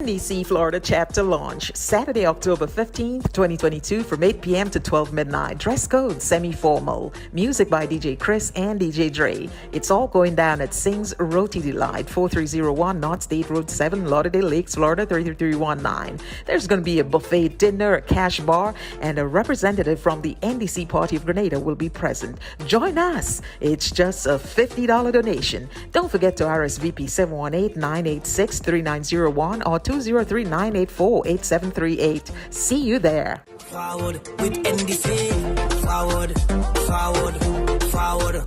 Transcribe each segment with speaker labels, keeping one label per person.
Speaker 1: DC, Florida chapter launch Saturday, October 15th, 2022 from 8 p.m. to 12 midnight. Dress code semi-formal. Music by DJ Chris and DJ Dre. It's all going down at Sings Roti Delight, 4301 North State Road 7, Lauderdale Lakes, Florida 33319. There's going to be a buffet dinner, a cash bar, and a representative from the NDC Party of Grenada will be present. Join us. It's just a $50 donation. Don't forget to RSVP 718-986-3901 or 203-984-8738. See you there.
Speaker 2: Forward with NDC. Forward, forward, forward.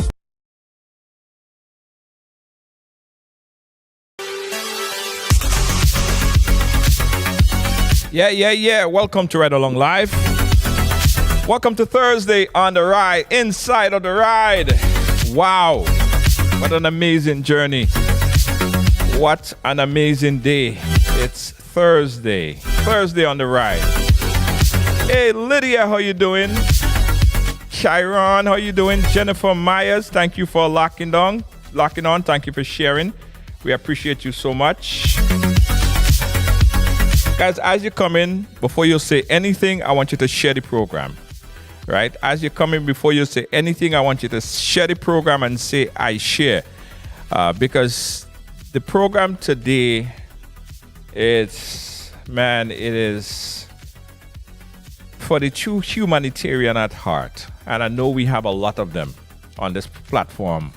Speaker 3: Yeah. Welcome to Ride Along Live. Welcome to Thursday on the ride, inside of the ride. Wow. What an amazing journey. What an amazing day. It's Thursday on the ride. Hey, Lydia, how you doing? Chiron, how you doing? Jennifer Myers, thank you for locking on. Thank you for sharing. We appreciate you so much. Guys, as you come in, before you say anything, I want you to share the program. Right? As you come in, before you say anything, I want you to share the program and say, I share. Because the program today, it is for the true humanitarian at heart. And I know we have a lot of them on this platform.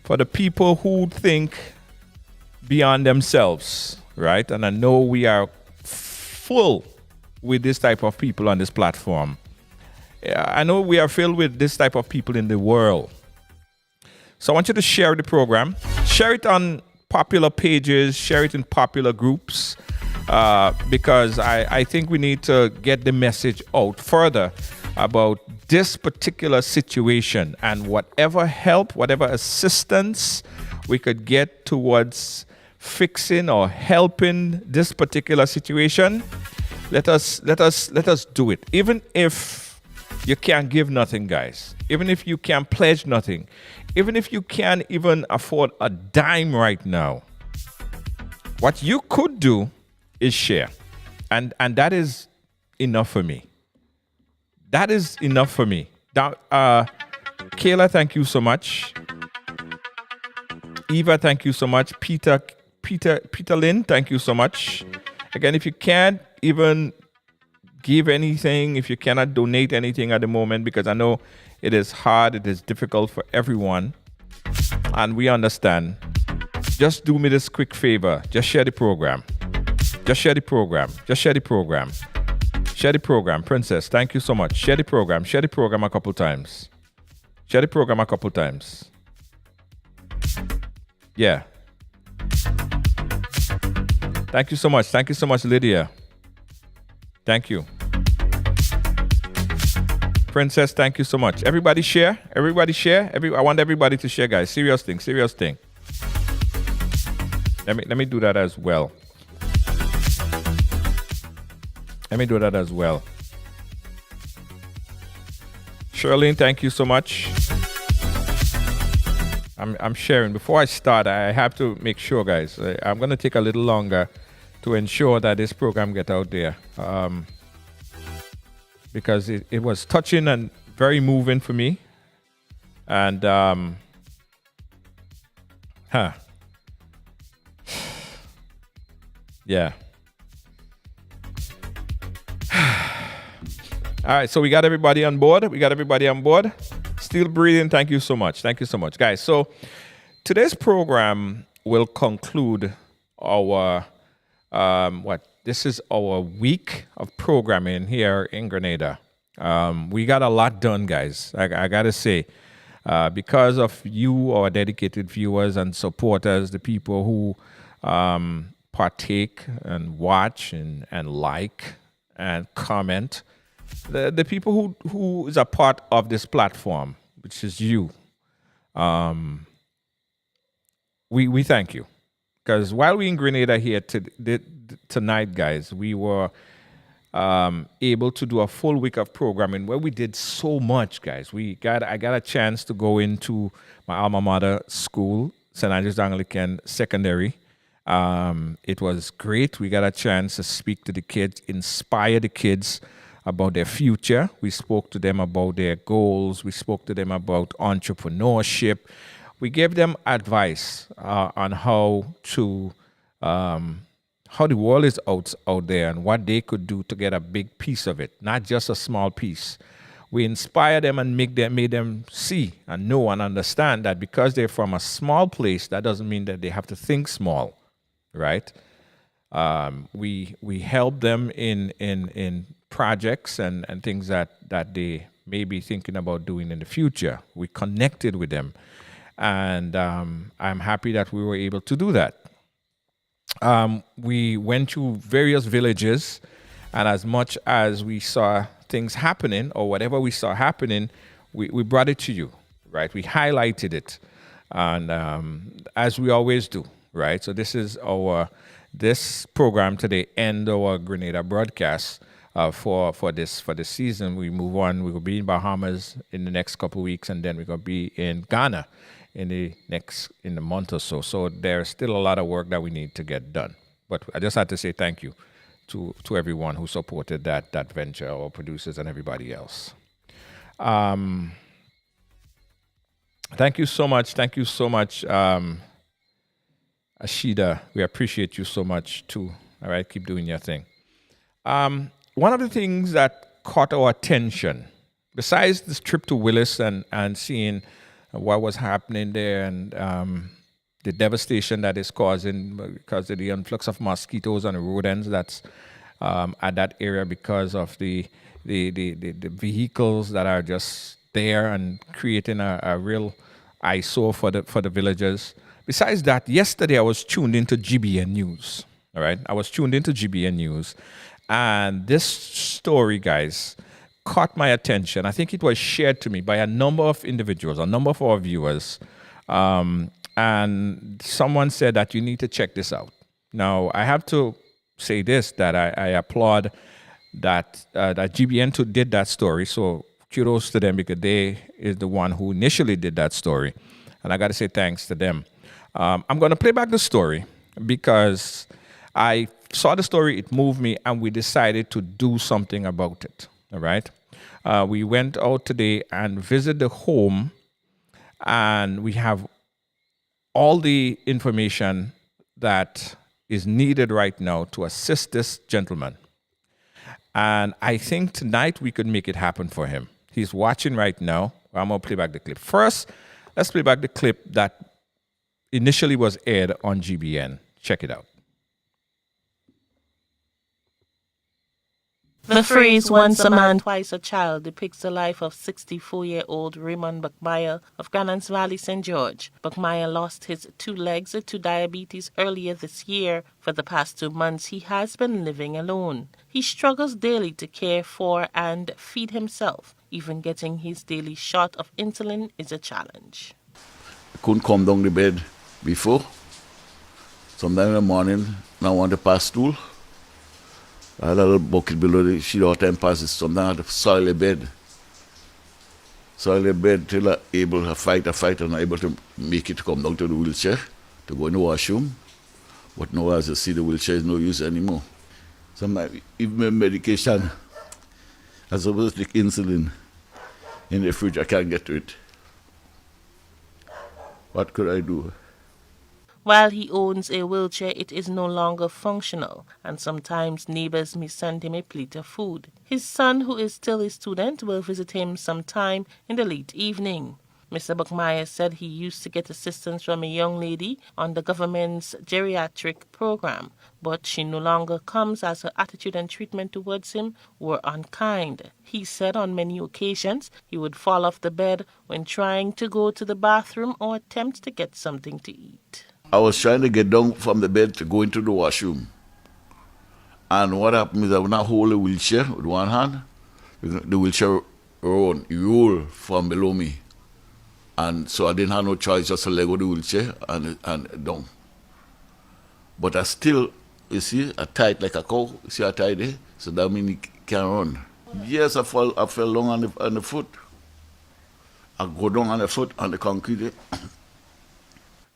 Speaker 3: For the people who think beyond themselves, right? And I know we are full with this type of people on this platform. I know we are filled with this type of people in the world. So I want you to share the program. Share it on popular pages, share it in popular groups, because I think we need to get the message out further about this particular situation, and whatever help, whatever assistance we could get towards fixing or helping this particular situation, let us do it. Even if you can't give nothing, guys, even if you can't pledge nothing, even if you can't even afford a dime right now, what you could do is share. And that is enough for me. That is enough for me. Kayla, thank you so much. Eva, thank you so much. Peter Lynn, thank you so much. Again, if you can't even give anything, if you cannot donate anything at the moment, because I know it is hard, it is difficult for everyone, and we understand. Just do me this quick favor. Just share the program. Just share the program. Just share the program. Share the program. Princess, thank you so much. Share the program. Share the program a couple times. Share the program a couple times. Yeah. Thank you so much. Thank you so much, Lydia. Thank you. Princess, thank you so much. Everybody share. Everybody share. I want everybody to share, guys. Serious thing. Serious thing. Let me do that as well. Let me do that as well. Shirlene, thank you so much. I'm sharing. Before I start, I have to make sure, guys. I'm going to take a little longer to ensure that this program get out there. Because it was touching and very moving for me. And, yeah. All right, so we got everybody on board. Still breathing. Thank you so much. Thank you so much, guys. So today's program will conclude our this is our week of programming here in Grenada. We got a lot done, guys. I gotta say, because of you, our dedicated viewers and supporters, the people who partake and watch and like and comment, the people who is a part of this platform, which is you. We thank you. Because while we in Grenada here tonight, guys, we were able to do a full week of programming where we did so much, guys. I got a chance to go into my alma mater school, St. Andrew's Anglican Secondary. It was great. We got a chance to speak to the kids, inspire the kids about their future. We spoke to them about their goals. We spoke to them about entrepreneurship. We gave them advice on how the world is out there and what they could do to get a big piece of it, not just a small piece. We inspire them and made them see and know and understand that because they're from a small place, that doesn't mean that they have to think small, right? We help them in projects and things that they may be thinking about doing in the future. We connected with them. And I'm happy that we were able to do that. We went to various villages, and as much as we saw things happening or whatever we saw happening, we brought it to you, right? We highlighted it, and as we always do, right? So this is this program today end our Grenada broadcast for this season. We move on. We will be in Bahamas in the next couple of weeks, and then we're gonna be in Ghana in the month or so. So there's still a lot of work that we need to get done. But I just had to say thank you to everyone who supported that venture, our producers and everybody else. Thank you so much. Thank you so much, Ashida. We appreciate you so much too. All right, keep doing your thing. One of the things that caught our attention, besides this trip to Willis and seeing what was happening there and the devastation that is causing because of the influx of mosquitoes and rodents that's at that area because of the vehicles that are just there and creating a real eyesore for the villagers. Besides that, yesterday I was tuned into GBN News. All right, I was tuned into GBN News, and this story, guys, caught my attention. I think it was shared to me by a number of individuals, a number of our viewers, and someone said that you need to check this out. Now, I have to say this, that I applaud that GBN2 did that story, so kudos to them because they is the one who initially did that story, and I got to say thanks to them. I'm going to play back the story because I saw the story, it moved me, and we decided to do something about it. All right. We went out today and visited the home, and we have all the information that is needed right now to assist this gentleman. And I think tonight we could make it happen for him. He's watching right now. I'm going to play back the clip. First, let's play back the clip that initially was aired on GBN. Check it out.
Speaker 4: The phrase once a man, twice a child depicts the life of 64-year-old Raymond Buckmeyer of Granance Valley, St. George. Buckmeyer lost his two legs to diabetes earlier this year. For the past 2 months, he has been living alone. He struggles daily to care for and feed himself. Even getting his daily shot of insulin is a challenge.
Speaker 5: I couldn't come down the bed before. Sometime in the morning, I want to pass stool. I had a little bucket below the sheet all time passes. Sometimes I had to soil the bed. Soil the bed till I'm able to fight, and I'm able to make it come down to the wheelchair to go in the washroom. But now, as you see, the wheelchair is no use anymore. Sometimes, even my medication, I'm supposed to take insulin in the fridge, I can't get to it. What could I do?
Speaker 4: While he owns a wheelchair, it is no longer functional, and sometimes neighbors may send him a plate of food. His son, who is still a student, will visit him sometime in the late evening. Mr. Buckmeyer said he used to get assistance from a young lady on the government's geriatric program, but she no longer comes as her attitude and treatment towards him were unkind. He said on many occasions he would fall off the bed when trying to go to the bathroom or attempt to get something to eat.
Speaker 5: I was trying to get down from the bed to go into the washroom. And what happened is I would not hold the wheelchair with one hand. The wheelchair rolled from below me. And so I didn't have no choice just to let go of the wheelchair and down. But I still, you see, I tied like a cow. You see I tied there? So that means he can't run. Yes, I fell down on the foot. I go down on the foot on the concrete there.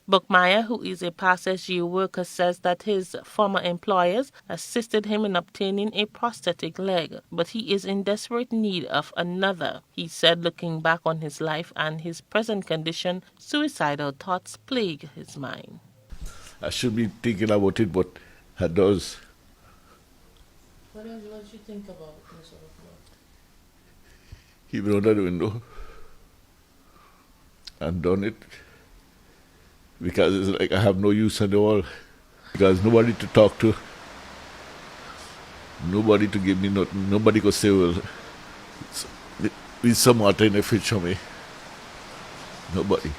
Speaker 4: Buckmeyer, who is a past SGU worker, says that his former employers assisted him in obtaining a prosthetic leg, but he is in desperate need of another. He said looking back on his life and his present condition, suicidal thoughts plague his mind.
Speaker 5: I should be thinking about it, but I does.
Speaker 4: What did you think about Mr. Buckmeyer?
Speaker 5: He went under the window and done it. Because it's like I have no use at all. Because nobody to talk to. Nobody to give me nothing. Nobody could say, well, there's some water in the fridge for me. Nobody.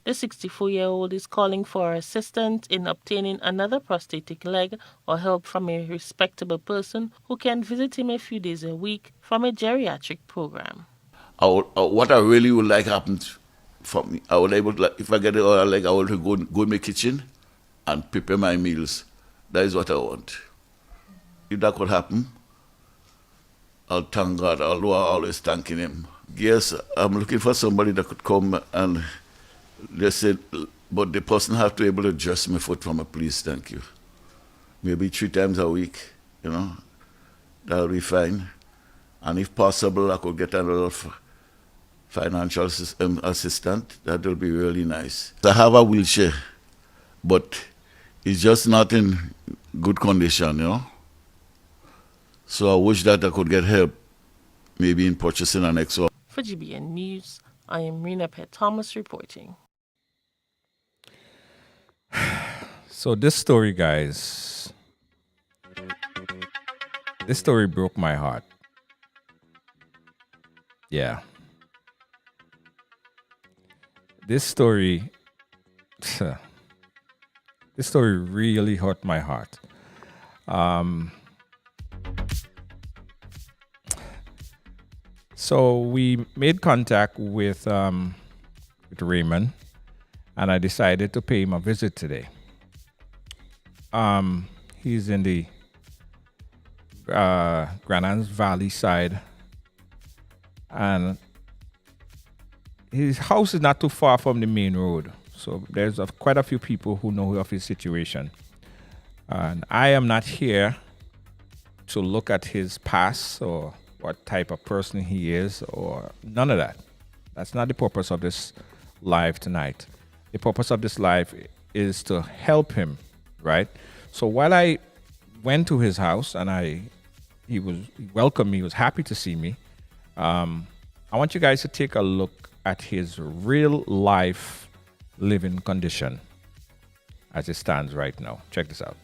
Speaker 4: The 64-year-old is calling for assistance in obtaining another prosthetic leg or help from a respectable person who can visit him a few days a week from a geriatric program.
Speaker 5: What I really would like happens for me, I would able to, if I get it other leg, I want to go in my kitchen and prepare my meals. That is what I want. If that could happen, I'll thank God, although I always thanking him. Yes, I'm looking for somebody that could come and they said, but the person have to be able to adjust my foot from a please, thank you. Maybe 3 times a week, that'll be fine. And if possible, I could get a little financial assistant. That will be really nice. I have a wheelchair, but it's just not in good condition, So I wish that I could get help, maybe in purchasing an extra.
Speaker 4: For GBN News, I am Rena Pett Thomas reporting.
Speaker 3: So this story, guys, this story broke my heart. Yeah. This story really hurt my heart. So we made contact with Raymond, and I decided to pay him a visit today. He's in the Granance Valley side, and his house is not too far from the main road. So there's quite a few people who know of his situation. And I am not here to look at his past or what type of person he is or none of that. That's not the purpose of this live tonight. The purpose of this live is to help him, right? So while I went to his house and he welcomed me, he was happy to see me. I want you guys to take a look at his real life living condition. as it stands right now. Check this out.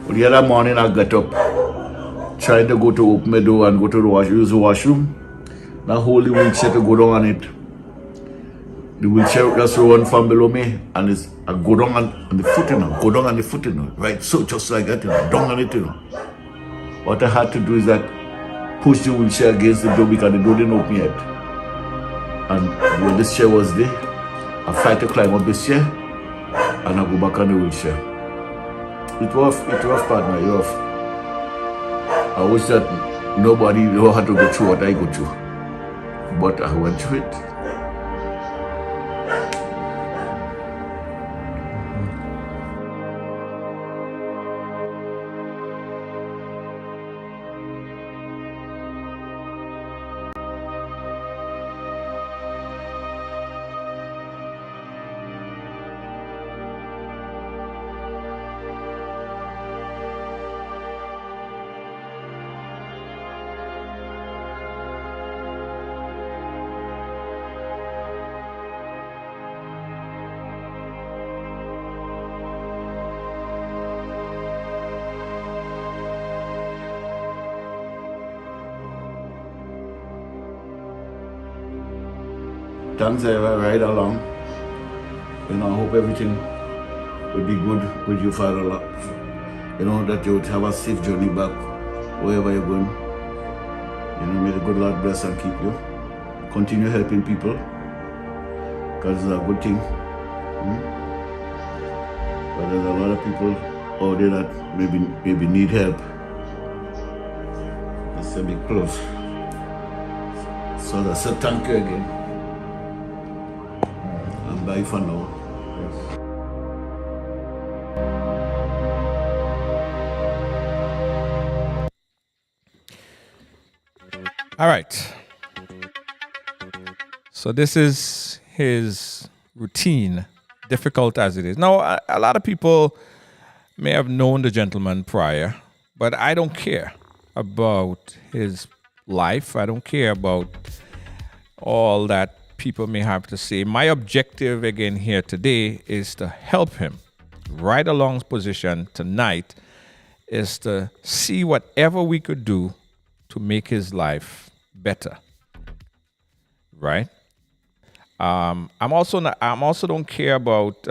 Speaker 5: But the other morning I got up, trying to go to open my door and go to the use the washroom. And I hold the wheelchair to go down on it. The wheelchair just run from below me and I go down on the foot, go down on the foot, right? So just like that, down on it, What I had to do is that push the wheelchair against the door because the door didn't open yet. And when this chair was there, I tried to climb up this chair and I go back on the wheelchair. It rough, partner, it rough. I wish that nobody know how to go through what I go through. But I went through it. Thanks, Eva, right along. I hope everything will be good with you, Father. That you would have a safe journey back wherever you're going. May the good Lord bless and keep you. Continue helping people, because it's a good thing. But there's a lot of people out there that maybe need help. It's a bit close. So that's a thank you again. And bye for now.
Speaker 3: All right. So this is his routine, difficult as it is. Now, a lot of people may have known the gentleman prior, but I don't care about his life. I don't care about all that people may have to say. My objective again here today is to help him. Right along position tonight is to see whatever we could do to make his life better. Right? I'm also don't care about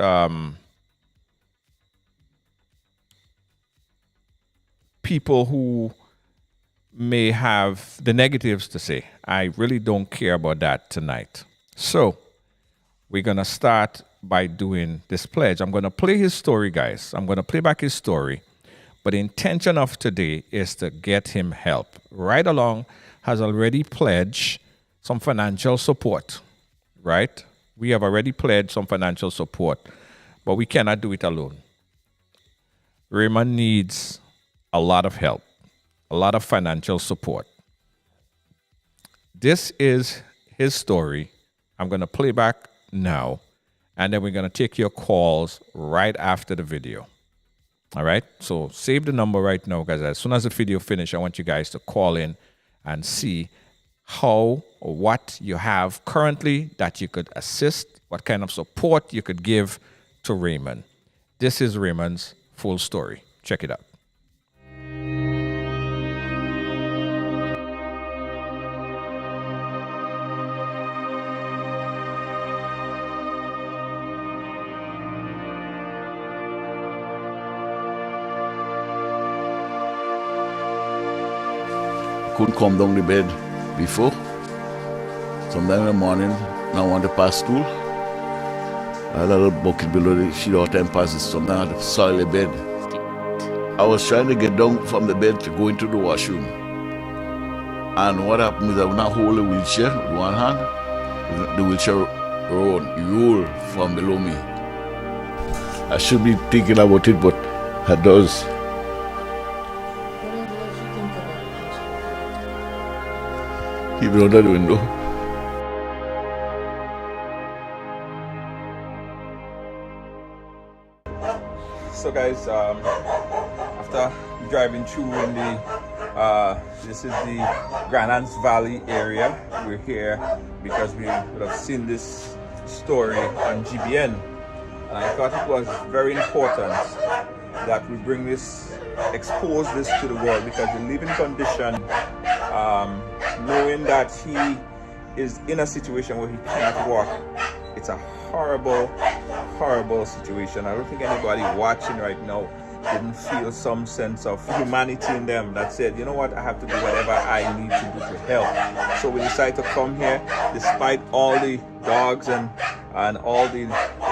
Speaker 3: people who may have the negatives to say. I really don't care about that tonight. So we're gonna start by doing this pledge. I'm gonna play his story, guys. I'm gonna play back his story. But the intention of today is to get him help. Right Along has already pledged some financial support, right? We have already pledged some financial support, but we cannot do it alone. Raymond needs a lot of help, a lot of financial support. This is his story. I'm going to play back now, and then we're going to take your calls right after the video. All right? So save the number right now, guys. As soon as the video finishes, I want you guys to call in and see how or what you have currently that you could assist, what kind of support you could give to Raymond. This is Raymond's full story. Check it out.
Speaker 5: Couldn't come down the bed before. Sometime in the morning, I want to pass stool. I had a little bucket below the sheet all time passes. Sometimes I had to soil the bed. I was trying to get down from the bed to go into the washroom. And what happened is I would not hold the wheelchair with one hand. The wheelchair roll from below me. I should be thinking about it, but I does. Even under the window.
Speaker 3: So guys, after driving through in the this is the Granance Valley area. We're here because we would have seen this story on GBN, and I thought it was very important that we bring this, expose this to the world, because the living condition, knowing that he is in a situation where he cannot walk, it's a horrible, horrible situation. I don't think anybody watching right now didn't feel some sense of humanity in them that said, you know what, I have to do whatever I need to do to help. So we decided to come here despite all the dogs and all the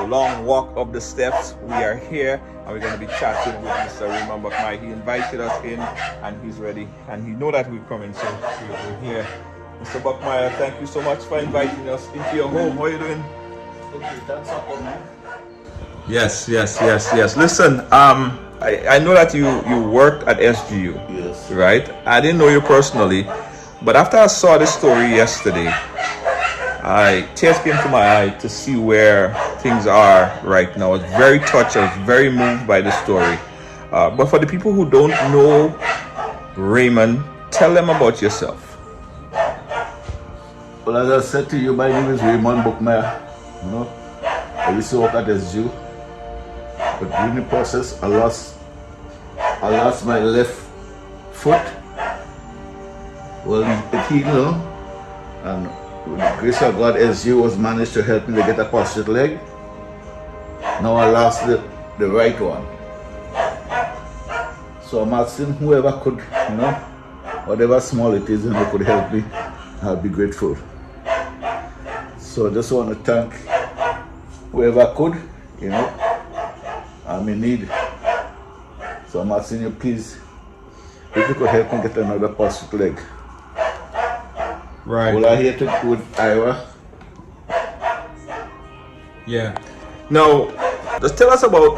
Speaker 3: long walk up the steps. We are here and we're going to be chatting with Mr. Raymond Buckmeyer. He invited us in and he's ready, and he know that we're coming, so we're here. Mr. Buckmeyer, thank you so much for inviting us into your home. How are you doing? Yes. Listen, I know that you worked at SGU.
Speaker 5: Yes.
Speaker 3: Right? I didn't know you personally, but after I saw this story yesterday, tears came to my eye to see where things are right now. I was very touched. I was very moved by the story. But for the people who don't know Raymond, tell them about yourself.
Speaker 5: Well, as I said to you, my name is Raymond Buckmeyer. You know, I used to work at SGU. But during the process, I lost my left foot. Well, it healed now, and with the grace of God, SGU was managed to help me to get a prosthetic leg. Now I lost the right one. So I'm asking whoever could, you know, whatever small it is, and they could help me, I'll be grateful. So I just want to thank whoever could, you know. I'm in need. So I'm asking you, please, if you could help me get another prosthetic leg.
Speaker 3: Right.
Speaker 5: Well, I here to do with Ira.
Speaker 3: Yeah. Now, just tell us about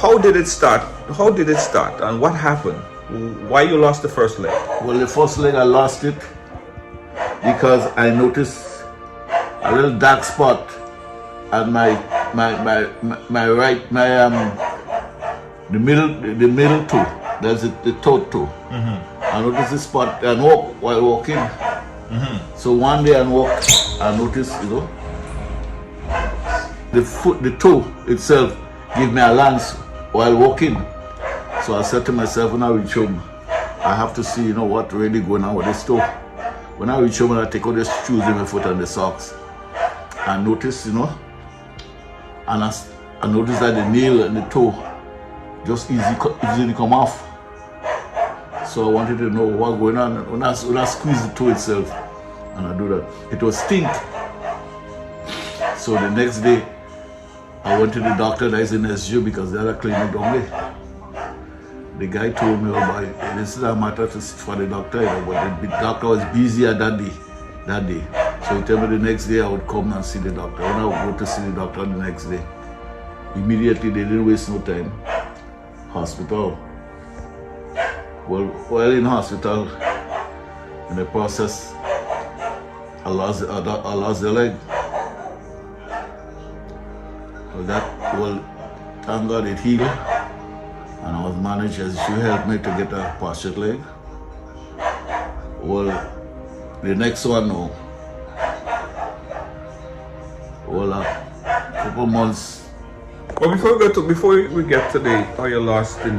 Speaker 3: how did it start? How did it start and what happened? Why you lost the first leg?
Speaker 5: Well, the first leg I lost it because I noticed a little dark spot at my right, the middle toe. That's the third toe. I noticed this spot and walk while walking. So one day I noticed, the toe itself gave me a lance while walking. So I said to myself, when I reach home, I have to see, what really going on with this toe. When I reach home, I take out the shoes in my foot and the socks. I noticed, and I noticed that the nail and the toe just easily come off. So I wanted to know what's going on. When I squeeze the toe itself, and I do that, it was stink. So the next day, I went to the doctor that is in SU because they had a clinic down there. The guy told me, this is a matter for the doctor, but the doctor was busy at that day. So he told me the next day I would come and see the doctor. When I would go to see the doctor the next day, immediately they didn't waste no time. Hospital. Well, while in hospital, in the process, I lost the leg. Well, thank God it healed. And I was managed, as she helped me to get a partial leg. Well, the next one, a couple months.
Speaker 3: Well, before we get to how you lost the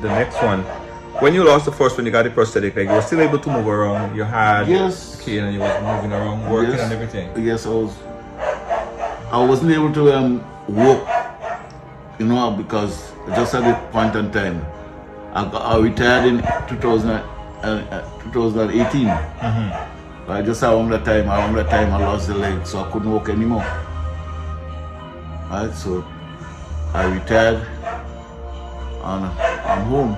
Speaker 3: next one, when you lost the first one, you got the prosthetic leg, you were still able to move around. You had
Speaker 5: yes.
Speaker 3: the cane and you was moving around, working and everything.
Speaker 5: Yes, I wasn't able to walk, because just at the point in time, I retired in 2018. I just around that time I lost the leg, so I couldn't walk anymore. Right, so I retired and I'm home.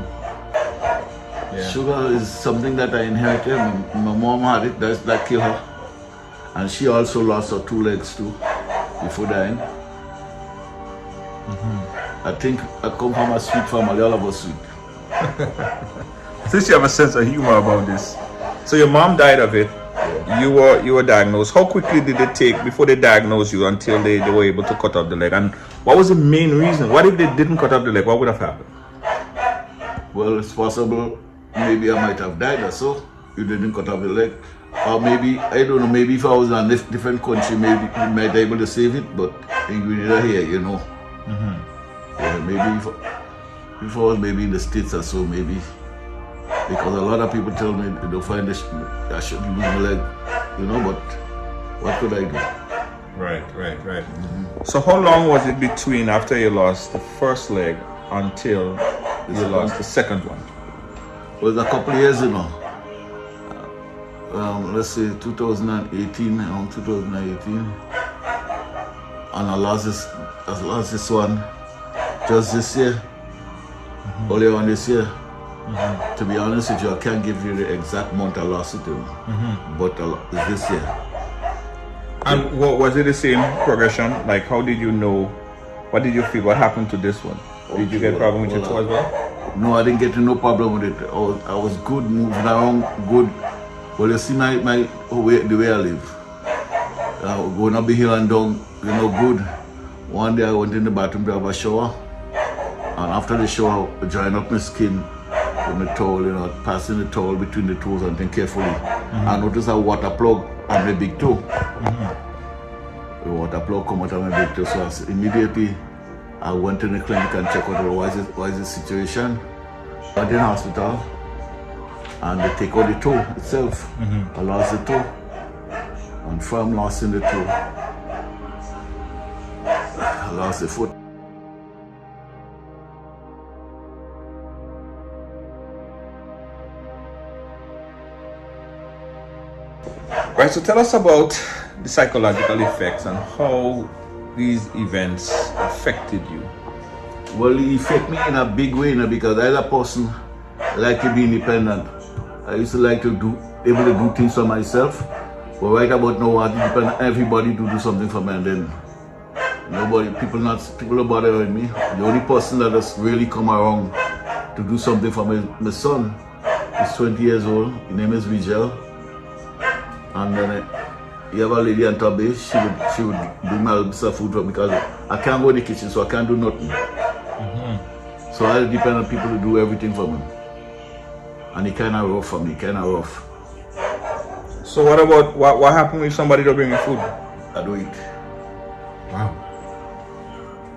Speaker 5: Yeah. Sugar is something that I inherited. My mom had it, that killed her. And she also lost her 2 legs too before dying. I think I come from a sweet family, all of us sweet.
Speaker 3: Since you have a sense of humor about this, so your mom died of it. You were diagnosed. How quickly did it take before they diagnosed you until they were able to cut off the leg? And what was the main reason? What if they didn't cut off the leg? What would have happened?
Speaker 5: Well, it's possible. Maybe I might have died or so. You didn't cut off the leg. Or maybe, I don't know, maybe if I was in a different country, maybe we might be able to save it, but we are here, Yeah, maybe if I was maybe in the States or so, maybe. Because a lot of people tell me they don't find I should lose my leg, but what could I do?
Speaker 3: Right. So how long was it between after you lost the first leg until you lost the second one?
Speaker 5: It was a couple of years, let's say 2018, around 2018. And I lost this one just this year, earlier on this year. To be honest with you, I can't give you the exact month I lost it in, but it's this year.
Speaker 3: And was it the same progression? Like, how did you know? What did you feel? What happened to this one? Did you get a problem with your toe as well?
Speaker 5: No, I didn't get no problem with it. I was good, moving around, good. Well, you see the way I live. Going up the hill and down, good. One day I went in the bathroom to have a shower, and after the shower, I drying up my skin with my towel, passing the towel between the toes and then carefully. I noticed a water plug on my big toe. The water plug come out of my big toe, so immediately I went to the clinic and checked out what is the situation. I went in hospital and they take out the toe itself. I lost the toe. And from losing the toe, I lost the foot.
Speaker 3: Right, so tell us about the psychological effects and how these events affected you.
Speaker 5: Well, it affected me in a big way, because I, as a person, like to be independent. I used to like to able to do things for myself. But right about now, I depend on everybody to do something for me, and then people don't bother with me. The only person that has really come around to do something for my son is 20 years old. His name is Vigel. And then You have a lady on top there, she would bring my some food for me because I can't go in the kitchen, so I can't do nothing. So I depend on people to do everything for me. And it kind of rough for me, kind of rough.
Speaker 3: So what about, what happened if somebody don't bring you food?
Speaker 5: I don't eat.
Speaker 3: Wow.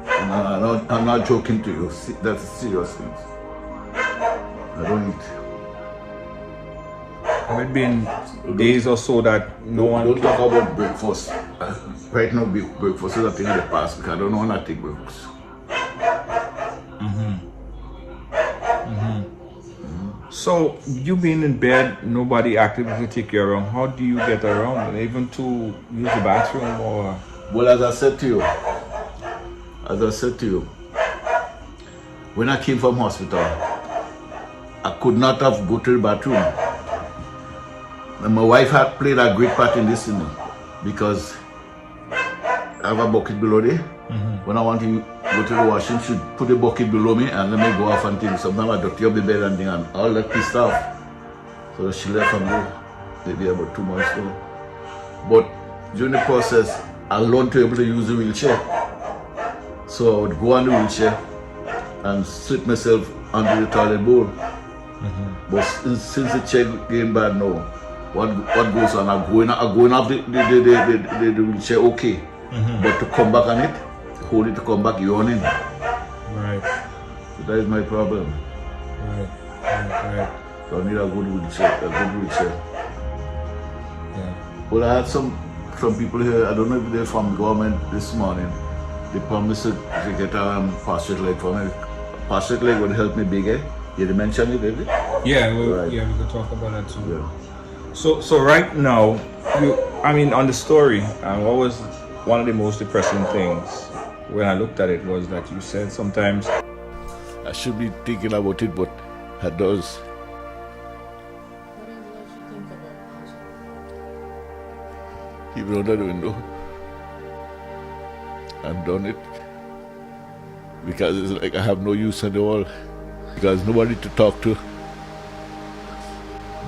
Speaker 5: And I'm not joking to you. That's serious things. I don't eat.
Speaker 3: Have it been days or so that no one...
Speaker 5: Don't talk about breakfast. Right now, breakfast is a thing in the past because I don't know when I take breakfast.
Speaker 3: So you being in bed, nobody actively take you around. How do you get around? Even to use the bathroom or?
Speaker 5: Well, as I said to you, when I came from hospital, I could not have go to the bathroom. And my wife had played a great part in this, because I have a bucket below there. When I want to go to the washing, she put the bucket below me and let me go off and things. Sometimes I dirty up the bed and things and all that pissed off. So she left and go, maybe about 2 months ago. But during the process, I learned to be able to use the wheelchair. So I would go on the wheelchair and sit myself under the toilet bowl. But since the chair getting bad now, what goes on? I'm going up the wheelchair okay. But to come back on it, hold it to come back, you're on in.
Speaker 3: Right.
Speaker 5: So that is my problem.
Speaker 3: Right.
Speaker 5: So I need a good wheelchair.
Speaker 3: Yeah.
Speaker 5: Well, I had some people here, I don't know if they're from government this morning. They promised to get a prosthetic leg for me. Prosthetic leg would help me big, eh? You didn't mention it, did you?
Speaker 3: Yeah,
Speaker 5: Right.
Speaker 3: we could talk about that too.
Speaker 5: Yeah.
Speaker 3: So right now, on the story, what was one of the most depressing things when I looked at it was that you said sometimes
Speaker 5: I should be thinking about it, but I does. Even under the window. I've done it because it's like I have no use at all. Because nobody to talk to,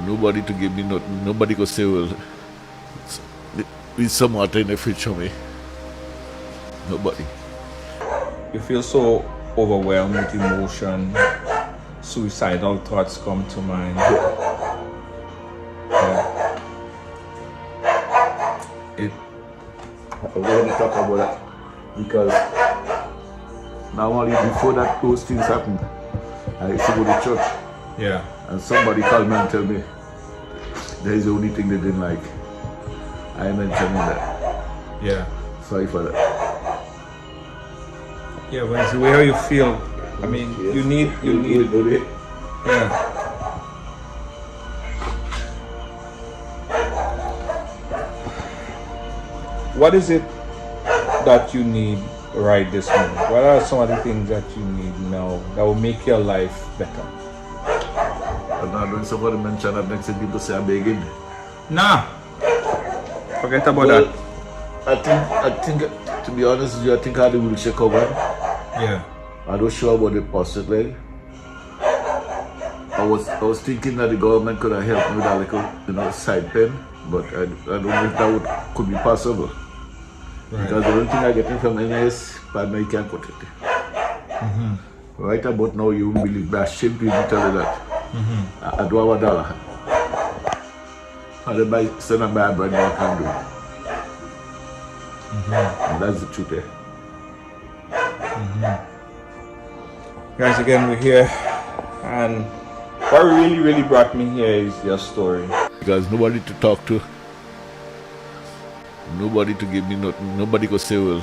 Speaker 5: nobody to give me nothing, nobody could say, well, there's some water in the fridge for me. Nobody.
Speaker 3: you feel so overwhelmed with emotion, suicidal thoughts come to mind.
Speaker 5: I want to talk about that because normally before those things happened, I used to go to church.
Speaker 3: Yeah.
Speaker 5: And somebody called me and tell me that is the only thing they didn't like. I mentioned that.
Speaker 3: Yeah.
Speaker 5: Sorry for that.
Speaker 3: Yeah, but it's the way how you feel. I mean,
Speaker 5: Yes.
Speaker 3: you need
Speaker 5: it.
Speaker 3: yeah. What is it that you need right this moment? What are some of the things that you need now that will make your life better?
Speaker 5: I'm not doing somebody mention that next thing people say I'm begging.
Speaker 3: Nah. Forget about
Speaker 5: Well,
Speaker 3: that.
Speaker 5: I think, to be honest with you, I think I had the wheelchair covered.
Speaker 3: Yeah.
Speaker 5: I'm not sure about the prosthetic leg. I was thinking that the government could have helped me with a little, side pain, but I don't know if that could be possible.
Speaker 3: Right.
Speaker 5: Because the only thing I get from NIS, partner, you can't cut it. Right about now, you won't believe that. Shame to even tell you that. I do have $1. And then send them buy a brand new, I can't do it. And that's the truth there.
Speaker 3: Guys, again, we're here, and what really brought me here is your story.
Speaker 5: Because nobody to talk to, nobody to give me nothing, nobody could say, well,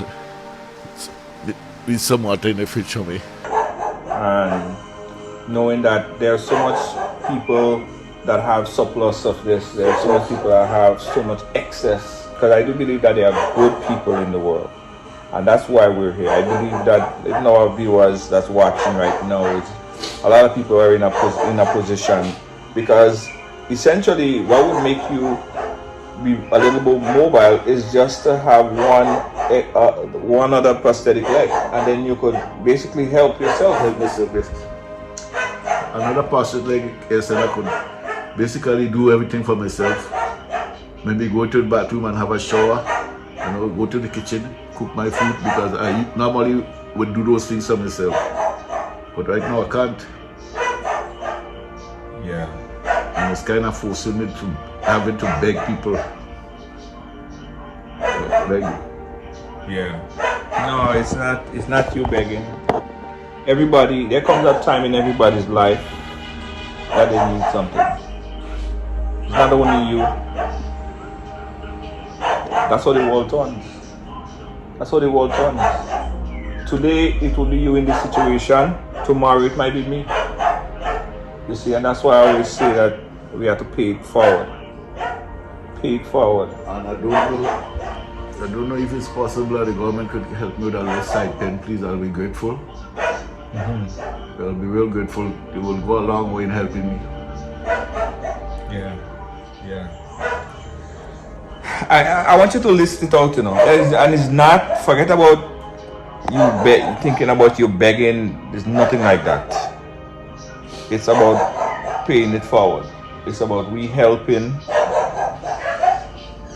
Speaker 5: there's some water in the fridge for me.
Speaker 3: And knowing that there's so much people that have surplus of this, there's so much people that have so much excess, because I do believe that there are good people in the world, and that's why we're here. I believe that even our viewers that's watching right now, a lot of people are in a position, because essentially what would make you be a little bit mobile is just to have one other prosthetic leg, and then you could basically help yourself.
Speaker 5: Another prosthetic leg is that I could basically do everything for myself. maybe go to the bathroom and have a shower, go to the kitchen, cook my food, because I normally would do those things for myself. But right now I can't.
Speaker 3: Yeah.
Speaker 5: And it's kind of forcing me to having to beg people. Beg.
Speaker 3: Yeah. No, it's not you begging. Everybody, there comes a time in everybody's life that they need something. It's not only you. That's how the world turns. That's how the world turns. Today it will be you in this situation. Tomorrow it might be me. You see, and that's why I always say that we have to pay it forward. Pay it forward.
Speaker 5: And I don't know if it's possible that the government could help me with a less side pen, please. I'll be grateful. I'll be real grateful. It will go a long way in helping me.
Speaker 3: Yeah. I want you to list it out, and it's not, forget about you thinking about you begging. There's nothing like that. It's about paying it forward. It's about we helping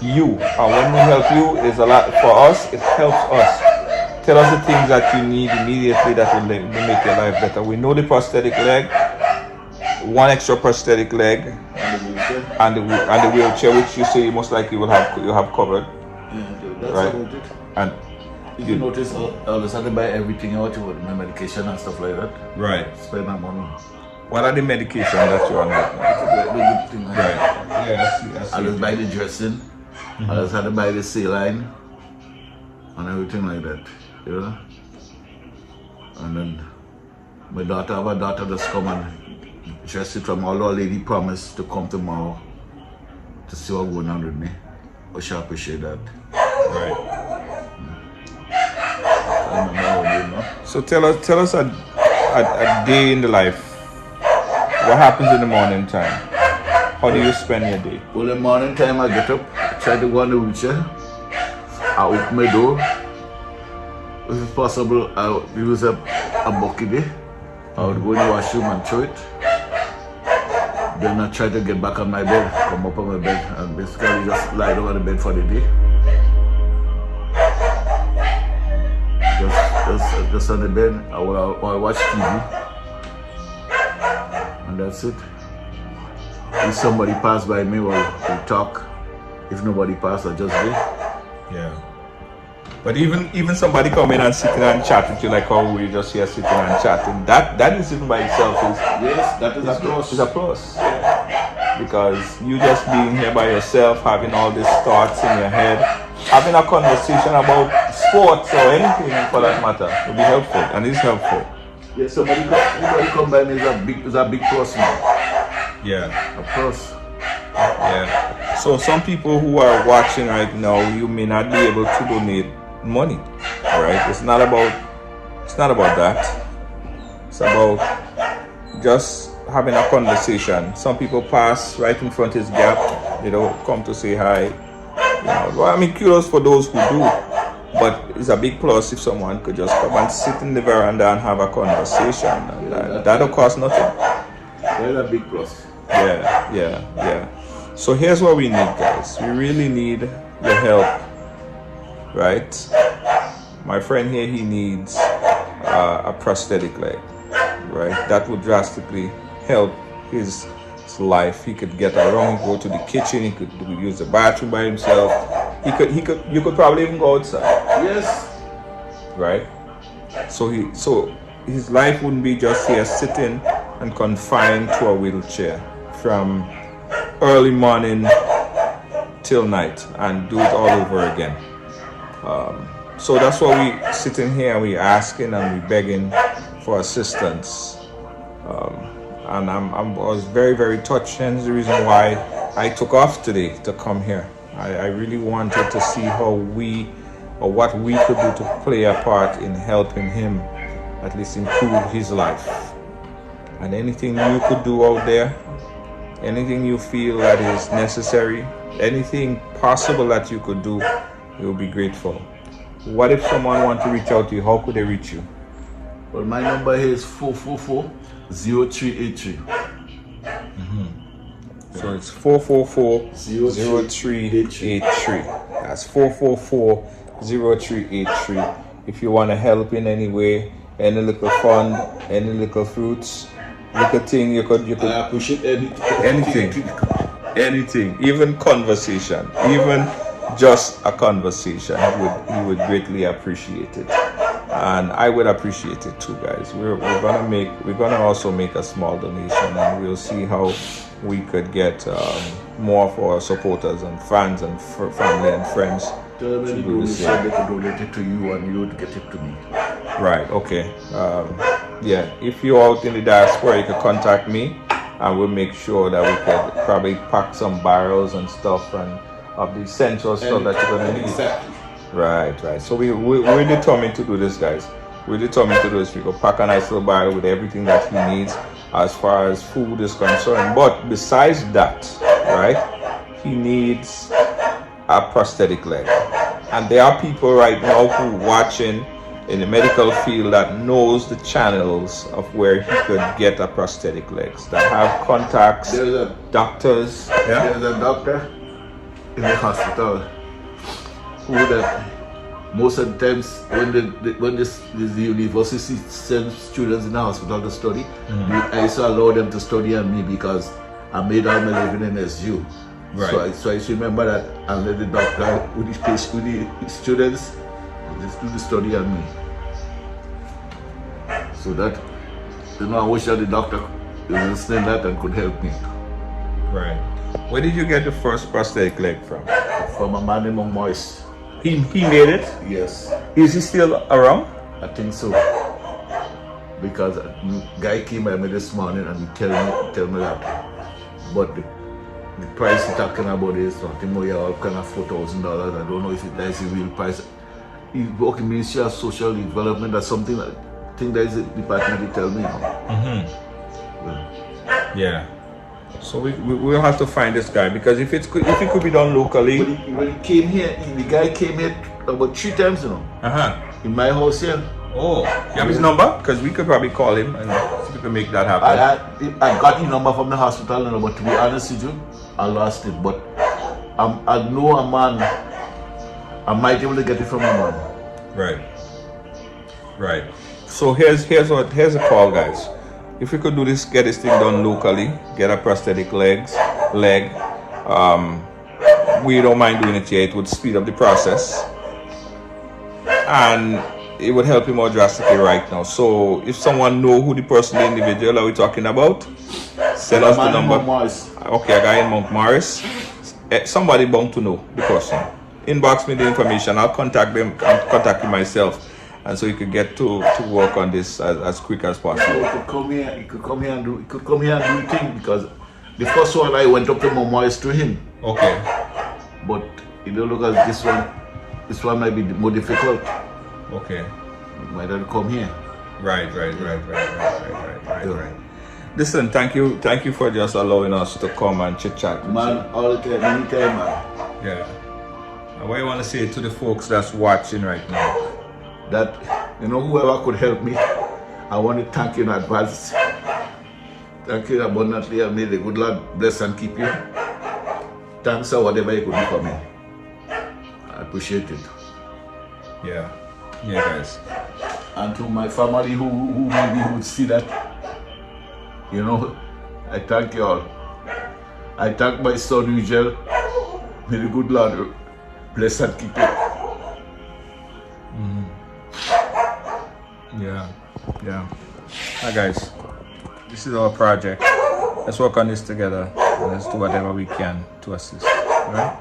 Speaker 3: you, and when we help you, it's a lot for us. It helps us. Tell us the things that you need immediately that will make your life better. We know the prosthetic leg, one extra prosthetic leg, and the wheelchair, which you say most likely you have covered.
Speaker 5: Yeah, that's
Speaker 3: right?
Speaker 5: about it.
Speaker 3: And
Speaker 5: you notice all of a sudden buy everything out, my medication and stuff like that.
Speaker 3: right.
Speaker 5: Spend my money.
Speaker 3: What are the medication that you're on right now?
Speaker 5: That's a good thing.
Speaker 3: Right. Yeah, I see.
Speaker 5: I just buy the dressing. I just had to buy the saline and everything like that. And then my daughter just come and dress it from all our lady promised to come tomorrow to see what's going on with me. I should appreciate that.
Speaker 3: Right.
Speaker 5: I remember how they,
Speaker 3: So tell us a day in the life. What happens in the morning time? How do you spend your day?
Speaker 5: Well, in the morning time I get up, try to go on the wheelchair. I open my door. If it's possible, I would use a bucket there. I would go in the washroom and throw it. Then I try to get back on my bed, come up on my bed, and basically just lie down on the bed for the day. Just on the bed, I will watch TV. And that's it. If somebody pass by me, we'll talk. If nobody pass, I just do.
Speaker 3: Yeah. But even somebody come in and sitting and chat with you like how we just here sitting and chatting, that is even by itself is
Speaker 5: that is a plus.
Speaker 3: It's a plus. Because you just being here by yourself, having all these thoughts in your head, having a conversation about sports or anything for that matter will be helpful, and it's helpful.
Speaker 5: Yeah, somebody come by me is a big plus now.
Speaker 3: Yeah.
Speaker 5: A plus.
Speaker 3: Yeah. So some people who are watching right now, you may not be able to donate money. All right. It's not about that. It's about just having a conversation. Some people pass right in front of his gap. They don't come to say hi. Well, I mean, kudos for those who do. But it's a big plus if someone could just come and sit in the veranda and have a conversation. And that'll cost nothing.
Speaker 5: That's a big plus.
Speaker 3: Yeah. So here's what we need, guys. We really need your help, right? My friend here, he needs a prosthetic leg, right? That would drastically help his life. He could get around, go to the kitchen, he could use the bathroom by himself. You could probably even go outside.
Speaker 5: Yes.
Speaker 3: Right? So his life wouldn't be just here sitting and confined to a wheelchair from early morning till night and do it all over again. So that's why we sitting here and we asking and we begging for assistance. And I was very, very touched, and the reason why I took off today to come here. I really wanted to see how what we could do to play a part in helping him at least improve his life. And anything you could do out there, anything you feel that is necessary, anything possible that you could do, we'll be grateful. What if someone wants to reach out to you? How could they reach you?
Speaker 5: Well, my number here is 444-0383.
Speaker 3: So So it's 444-0383. That's 444-0383. If you want to help in any way, any little fund, any little fruits, little thing you could
Speaker 5: I appreciate
Speaker 3: anything, even conversation, even just a conversation, he would greatly appreciate it, and I would appreciate it too, guys. We're gonna also make a small donation, and we'll see how we could get more of our supporters and fans and family and friends
Speaker 5: Tell them
Speaker 3: to do the
Speaker 5: they
Speaker 3: same.
Speaker 5: could donate it to you and you would get it to me.
Speaker 3: Right, okay. Yeah, if you're out in the diaspora, you can contact me and we'll make sure that we could probably pack some barrels and stuff and of the essential stuff that you're going to need.
Speaker 5: Exactly.
Speaker 3: Right. So we're determined to do this, guys. We're determined to do this. We go pack a nice little barrel with everything that he needs as far as food is concerned. But besides that, right, he needs a prosthetic leg. And there are people right now who are watching in the medical field that knows the channels of where he could get a prosthetic legs, that have contacts, doctors. Yeah?
Speaker 5: There's a doctor in the hospital who that most of the times when the university sends students in the hospital to study, I used to allow them to study on me because I made all my living in SU.
Speaker 3: Right.
Speaker 5: So I used to remember that and let the doctor with the students just do the study on me. So that, I wish that the doctor understand that and could help me.
Speaker 3: Right. Where did you get the first prosthetic leg from?
Speaker 5: From a man named Moist.
Speaker 3: He made it?
Speaker 5: Yes,
Speaker 3: Is he still around?
Speaker 5: I think so. Because a guy came by me this morning and he tell me that. But the price he's talking about is something more all kind of $4,000. I don't know if that's the real price. He's working Ministry of Social Development or something. I think that is the department he tell me now.
Speaker 3: Yeah. So we'll have to find this guy because if it could be done locally.
Speaker 5: But when he came here, the guy came here about 3 times, in my house here.
Speaker 3: Oh, you have his number? Because we could probably call him and see if we can make that happen.
Speaker 5: I got his number from the hospital, but to be honest with you, I lost it. But I know a man, I might be able to get it from a man.
Speaker 3: Right. So here's a call, guys. If we could do this, get this thing done locally, get a prosthetic leg. We don't mind doing it here. It would speed up the process, and it would help you more drastically right now. So if someone know who the individual are we talking about, send us the number. Okay, a guy in Mount Morris. Somebody bound to know the person. Inbox me the information. I'll contact them. I'll contact you myself. And so you could get to work on this as quick as possible.
Speaker 5: He could come here and do the thing because the first one I went up to Momois to him.
Speaker 3: Okay.
Speaker 5: But you don't look at this one. This one might be more difficult.
Speaker 3: Okay.
Speaker 5: You might have to come here.
Speaker 3: Right. Listen, thank you for just allowing us to come and chit chat.
Speaker 5: Man, all the time, anytime, man.
Speaker 3: Yeah. And what you want to say to the folks that's watching right now?
Speaker 5: That whoever could help me, I want to thank you in advance. Thank you abundantly, and may the good Lord bless and keep you. Thanks for whatever you could do for me. I appreciate it.
Speaker 3: Yeah, guys.
Speaker 5: And to my family who maybe would see that, I thank you all. I thank my son Eugel. May the good Lord bless and keep you.
Speaker 3: Yeah. Hi guys, this is our project. Let's work on this together and let's do whatever we can to assist. Alright?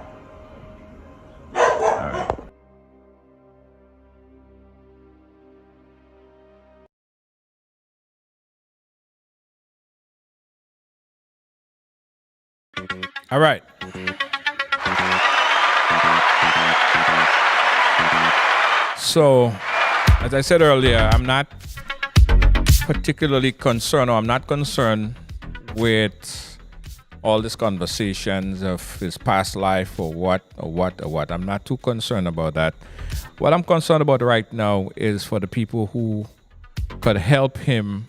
Speaker 3: Alright. So, as I said earlier, I'm not particularly concerned, or I'm not concerned with all these conversations of his past life or what. I'm not too concerned about that. What I'm concerned about right now is for the people who could help him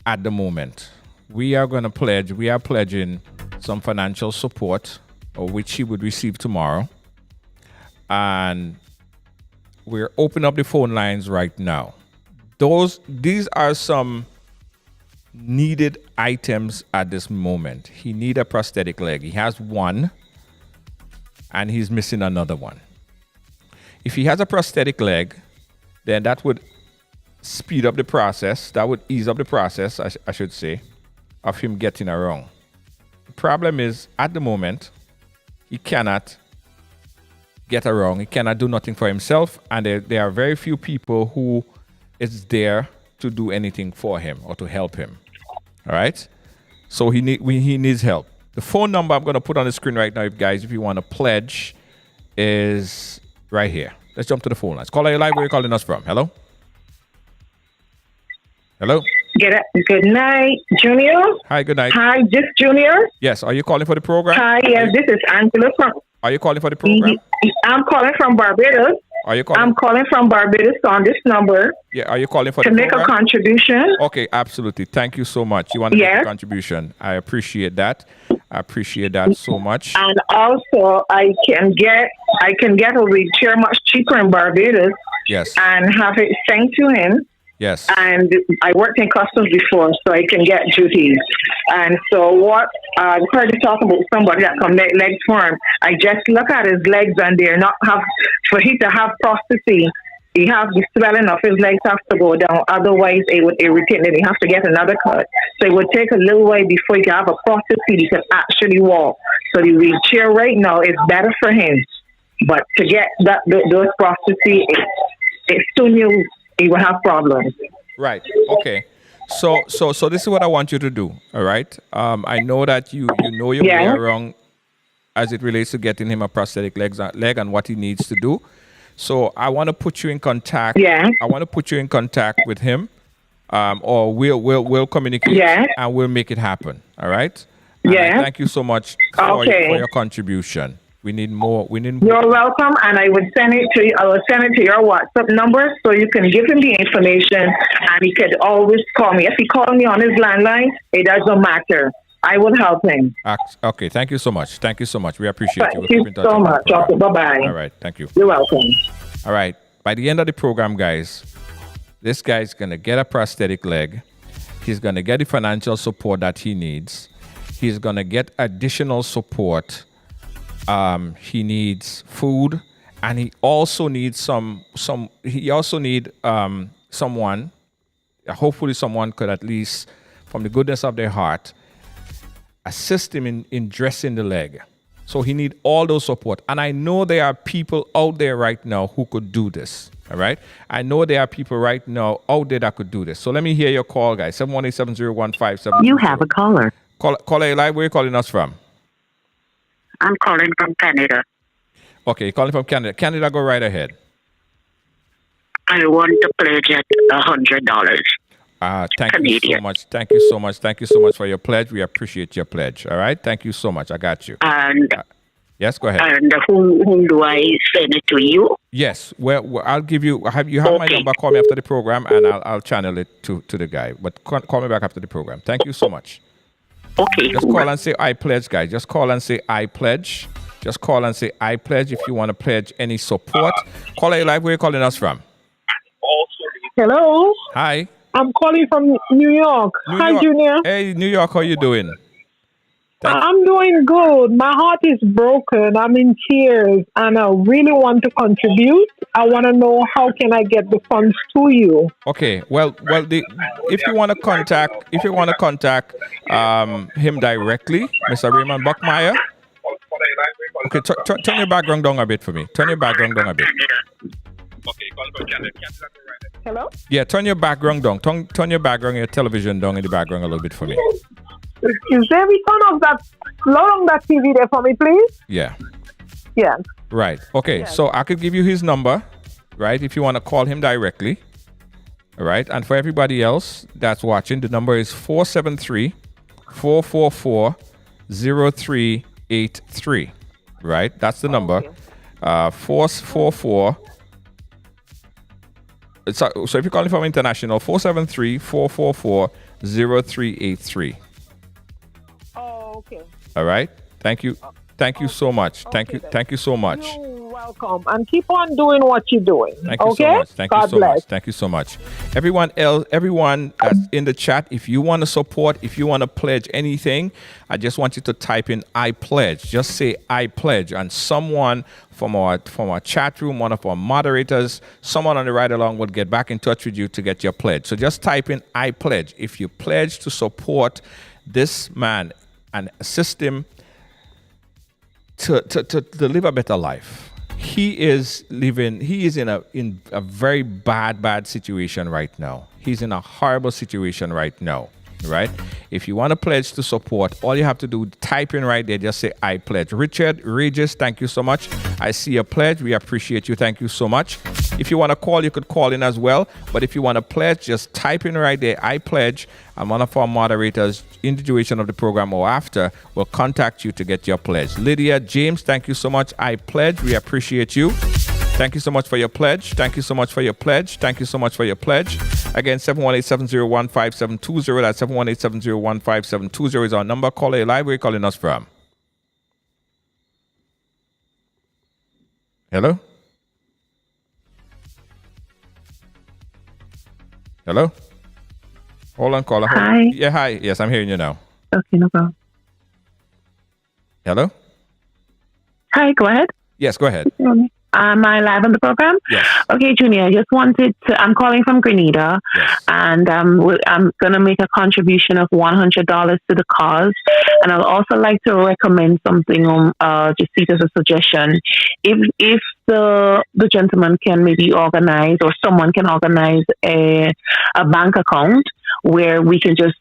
Speaker 3: at the moment. we are pledging some financial support, which he would receive tomorrow. And we're opening up the phone lines right now. These are some needed items at this moment. He needs a prosthetic leg. He has one, and he's missing another one. If he has a prosthetic leg, then that would speed up the process. That would ease up the process, I should say, of him getting around. The problem is, at the moment, he cannot get around. He cannot do nothing for himself, and there are very few people who is there to do anything for him or to help him. All right? So he needs help. The phone number I'm going to put on the screen right now, guys, if you want to pledge, is right here. Let's jump to the phone lines. Caller, you're live. Where are you calling us from? Hello? Hello?
Speaker 6: Good night, Junior.
Speaker 3: Hi, good night.
Speaker 6: Hi, this Junior.
Speaker 3: Yes, are you calling for the program?
Speaker 6: Hi, yes, this is Angela from...
Speaker 3: Are you calling for the program?
Speaker 6: I'm calling from Barbados.
Speaker 3: Are you calling?
Speaker 6: I'm calling from Barbados on this number.
Speaker 3: Yeah, are you calling for
Speaker 6: to
Speaker 3: the
Speaker 6: make
Speaker 3: program?
Speaker 6: a contribution?
Speaker 3: Okay, absolutely. Thank you so much. You want to make a contribution. I appreciate that. I appreciate that so much.
Speaker 6: And also, I can get a wheelchair much cheaper in Barbados.
Speaker 3: Yes.
Speaker 6: And have it sent to him.
Speaker 3: Yes.
Speaker 6: And I worked in customs before, so I can get duties. And so what I've heard you talking about somebody that can make legs for him. I just look at his legs and they're not for him to have prosthesis. He has the swelling of his legs have to go down. Otherwise, it would irritate him. He have to get another cut. So it would take a little while before he can have a prosthesis. He can actually walk. So the wheelchair right now is better for him. But to get those prostheses, it's too new. He will have problems.
Speaker 3: Right. Okay. So this is what I want you to do. All right. I know that you know your way around as it relates to getting him a prosthetic leg and what he needs to do. So I want to put you in contact. Yeah. I want to put you in contact with him, or we'll communicate. Yeah. And we'll make it happen. All right. And thank you so much for your contribution. We need more.
Speaker 6: You're welcome, and I will send it to your WhatsApp number so you can give him the information, and he could always call me. If he calls me on his landline, it doesn't matter. I will help him.
Speaker 3: Okay, thank you so much. Thank you so much. We appreciate you.
Speaker 6: Thank you so much. Okay, bye-bye.
Speaker 3: All right, thank you.
Speaker 6: You're welcome.
Speaker 3: All right, by the end of the program, guys, this guy's going to get a prosthetic leg. He's going to get the financial support that he needs. He's going to get additional support. He needs food, and he also needs someone. Hopefully someone could, at least from the goodness of their heart, assist him in dressing the leg. So he needs all those support. And I know there are people out there right now who could do this. All right. I know there are people right now out there that could do this. So let me hear your call, guys. 718-701-5700.
Speaker 7: You have a caller.
Speaker 3: Caller live. Where are you calling us from?
Speaker 7: I'm calling from Canada.
Speaker 3: Okay, calling from Canada. Canada, go right ahead.
Speaker 7: I want to pledge at $100.
Speaker 3: Thank you so much. Thank you so much. Thank you so much for your pledge. We appreciate your pledge. All right. Thank you so much. I got you.
Speaker 7: And
Speaker 3: yes, go ahead.
Speaker 7: And whom do I send it to you?
Speaker 3: Yes. Well, I'll give you. You have my number. Call me after the program, and I'll channel it to the guy. But call me back after the program. Thank you so much.
Speaker 7: Okay.
Speaker 3: Just call and say I pledge, guys. Just call and say I pledge. Just call and say I pledge if you want to pledge any support. Caller live. Where are you calling us from?
Speaker 8: Hello.
Speaker 3: Hi.
Speaker 8: I'm calling from New York. Hi, Junior.
Speaker 3: Hey, New York. How you doing?
Speaker 8: I'm doing good. My heart is broken. I'm in tears, and I really want to contribute. I want to know how can I get the funds to you.
Speaker 3: Okay. Well, if you want to contact him directly, Mr. Raymond Buckmeyer. Okay, turn your background down a bit for me. Turn your background down a bit.
Speaker 8: Hello?
Speaker 3: Yeah, turn your background down. Turn your background, your television down in the background a little bit for me.
Speaker 8: Is there a ton of that? Load on that TV there for me, please.
Speaker 3: Yeah.
Speaker 8: Yeah.
Speaker 3: Right. Okay. Yeah. So I could give you his number, right? If you want to call him directly. All right. And for everybody else that's watching, the number is 473-444-0383. Right. That's the number. 444. So if you're calling from international, 473-444-0383.
Speaker 8: Okay.
Speaker 3: All right. Thank you. Thank you so much. Thank you.
Speaker 8: then.
Speaker 3: Thank you so much.
Speaker 8: You're welcome. And keep on doing what you're doing.
Speaker 3: Thank you
Speaker 8: okay?
Speaker 3: so much. Thank
Speaker 8: God
Speaker 3: you so
Speaker 8: bless.
Speaker 3: much. Thank you so much. Everyone else, everyone that's in the chat, if you want to support, if you want to pledge anything, I just want you to type in I pledge. Just say I pledge, and someone from our chat room, one of our moderators, someone on the ride along will get back in touch with you to get your pledge. So just type in I pledge. If you pledge to support this man and assist him to live a better life. He is in a very bad situation right now. He's in a horrible situation right now, right? If you want to pledge to support, all you have to do, type in right there, just say I pledge. Richard Regis, thank you so much. I see your pledge. We appreciate you. Thank you so much. If you want to call, you could call in as well. But if you want to pledge, just type in right there, I pledge, and one of our moderators in the duration of the program or after will contact you to get your pledge. Lydia James, thank you so much. I pledge. We appreciate you. Thank you so much for your pledge. Thank you so much for your pledge. Thank you so much for your pledge. Again, 718-701-5720. That's 718-701-5720 is our number. Call a live. Where are you calling us from? Hello? Hello? Hold on, caller.
Speaker 9: Hi.
Speaker 3: Yeah, hi. Yes, I'm hearing you now.
Speaker 9: Okay, no problem.
Speaker 3: Hello?
Speaker 9: Hi, go ahead.
Speaker 3: Yes, go ahead.
Speaker 9: Am I live on the program?
Speaker 3: Yes.
Speaker 9: Okay, Junior, I just wanted to, I'm calling from Grenada,
Speaker 3: Yes.
Speaker 9: and I'm going to make a contribution of $100 to the cause. And I'd also like to recommend something, just see it as a suggestion. If the gentleman can maybe organize, or someone can organize a bank account where we can just,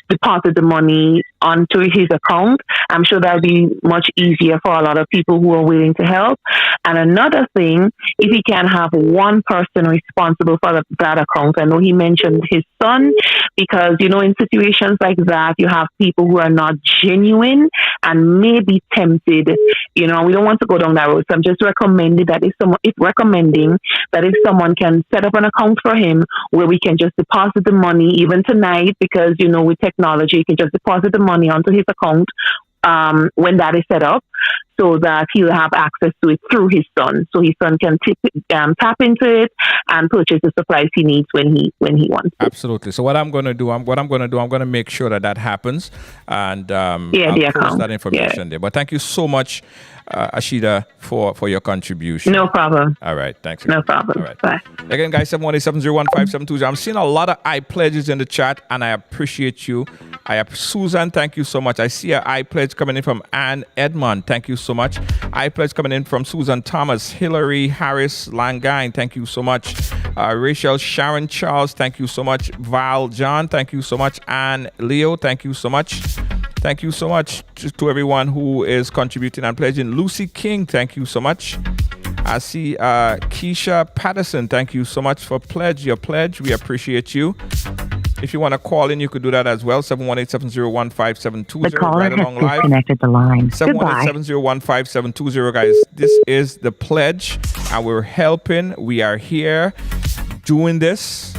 Speaker 9: deposit the money onto his account. I'm sure that'll be much easier for a lot of people who are willing to help. And another thing, if he can have one person responsible for that account. I know he mentioned his son, because, in situations like that, you have people who are not genuine and may be tempted, we don't want to go down that road. So I'm just recommending that if someone can set up an account for him where we can just deposit the money even tonight, because, with technology, you can just deposit the money onto his account when that is set up, so that he'll have access to it through his son. So his son can tap into it and purchase the supplies he needs when he wants it.
Speaker 3: Absolutely. So what I'm going to do, I'm going to make sure that happens, and I'll post that information there. But thank you so much, Ashida, for your contribution.
Speaker 9: No problem.
Speaker 3: All right. Thanks.
Speaker 9: No problem.
Speaker 3: All right.
Speaker 9: Bye.
Speaker 3: Again, guys, 718-701-5720. I'm seeing a lot of I pledges in the chat, and I appreciate you. Susan, thank you so much. I see an I pledge coming in from Ann Edmond. Thank you so much. I pledge coming in from Susan Thomas, Hillary Harris Langine. Thank you so much. Rachel Sharon Charles. Thank you so much. Val John. Thank you so much. Ann Leo. Thank you so much. Thank you so much to everyone who is contributing and pledging. Lucy King, thank you so much. I see Keisha Patterson, thank you so much for your pledge. We appreciate you. If you want to call in, you could do that as well. 718-701-5720.
Speaker 10: The caller
Speaker 3: right
Speaker 10: has
Speaker 3: along live.
Speaker 10: disconnected the line.
Speaker 3: 718-701-5720, guys. This is the pledge, and we're helping. We are here doing this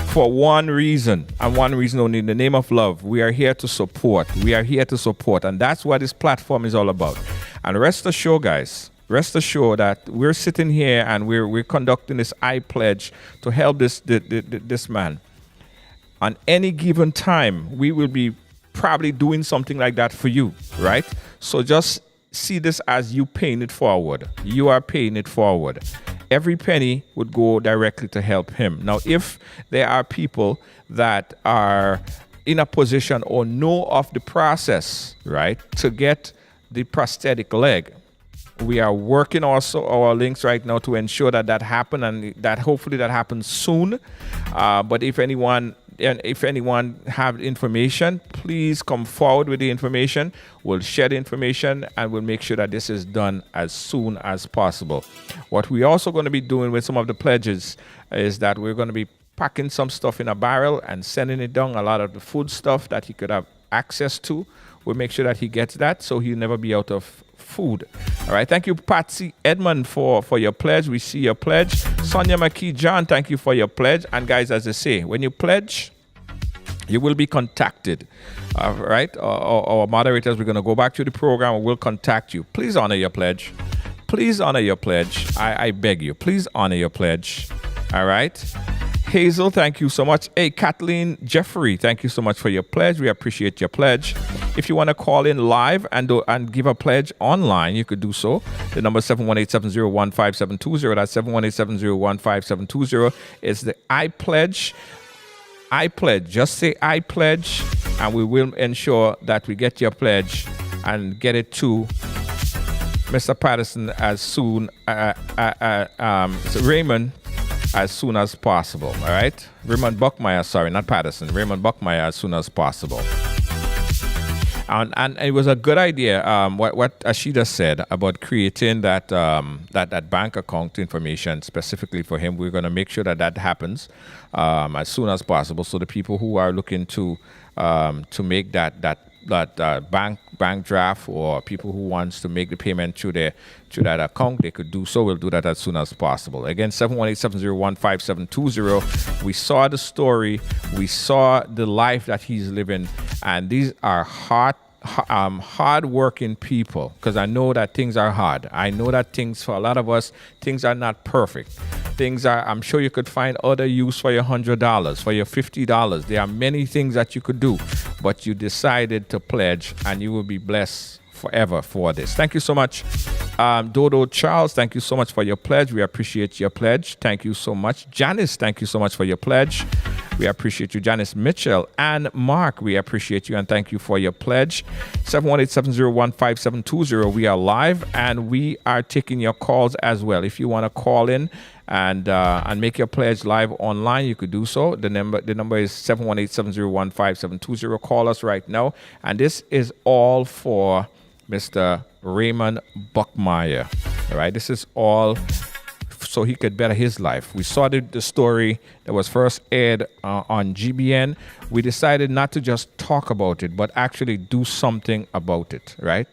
Speaker 3: for one reason, and one reason only, in the name of love. We are here to support. We are here to support, and that's what this platform is all about. And rest assured, guys, that we're sitting here and we're conducting this I pledge to help this man. On any given time, we will be probably doing something like that for you, right? So just see this as you paying it forward. You are paying it forward. Every penny would go directly to help him. Now, if there are people that are in a position or know of the process, right, to get the prosthetic leg, we are working also our links right now to ensure that happens, and that hopefully that happens soon. But if anyone have information, please come forward with the information. We'll share the information, and we'll make sure that this is done as soon as possible. What we're also going to be doing with some of the pledges is that we're going to be packing some stuff in a barrel and sending it down. A lot of the food stuff that he could have access to, we'll make sure that he gets that, so he'll never be out of food. All right. Thank you, Patsy Edmond, for your pledge. We see your pledge. Sonia McKee John, thank you for your pledge. And guys, as I say, when you pledge, You will be contacted, right? Our moderators, we're going to go back to the program and we'll contact you. Please honor your pledge. Please honor your pledge. I beg you. Please honor your pledge. All right? Hazel, thank you so much. Hey, Kathleen Jeffrey, thank you so much for your pledge. We appreciate your pledge. If you want to call in live and give a pledge online, you could do so. The number is 718-701-5720. That's 718-701-5720. It's the I Pledge. I pledge. Just say I pledge, and we will ensure that we get your pledge and get it to Mr. Patterson as soon, Raymond, as soon as possible. All right, Raymond Buckmeyer. Sorry, not Patterson. Raymond Buckmeyer as soon as possible. And it was a good idea. What Ashida said about creating that bank account information specifically for him. We're going to make sure that happens as soon as possible. So the people who are looking to make that bank draft, or people who wants to make the payment through that account, they could do so. We'll do that as soon as possible. Again, 718-701-5720. We saw the story. We saw the life that he's living, and these are hard-working people, because I know that things are hard. I know that things, for a lot of us, things are not perfect. Things are, I'm sure you could find other use for your $100, for your $50. There are many things that you could do, but you decided to pledge, and you will be blessed forever for this. Thank you so much. Dodo Charles, thank you so much for your pledge. We appreciate your pledge. Thank you so much. Janice, thank you so much for your pledge. We appreciate you. Janice Mitchell and Mark, we appreciate you and thank you for your pledge. 718-701-5720. We are live and we are taking your calls as well. If you want to call in and make your pledge live online, you could do so. The number is 718-701-5720. Call us right now. And this is all for Mr. Raymond Buckmeyer. All right, this is all so he could better his life. We saw the story that was first aired on GBN. We decided not to just talk about it, but actually do something about it, right?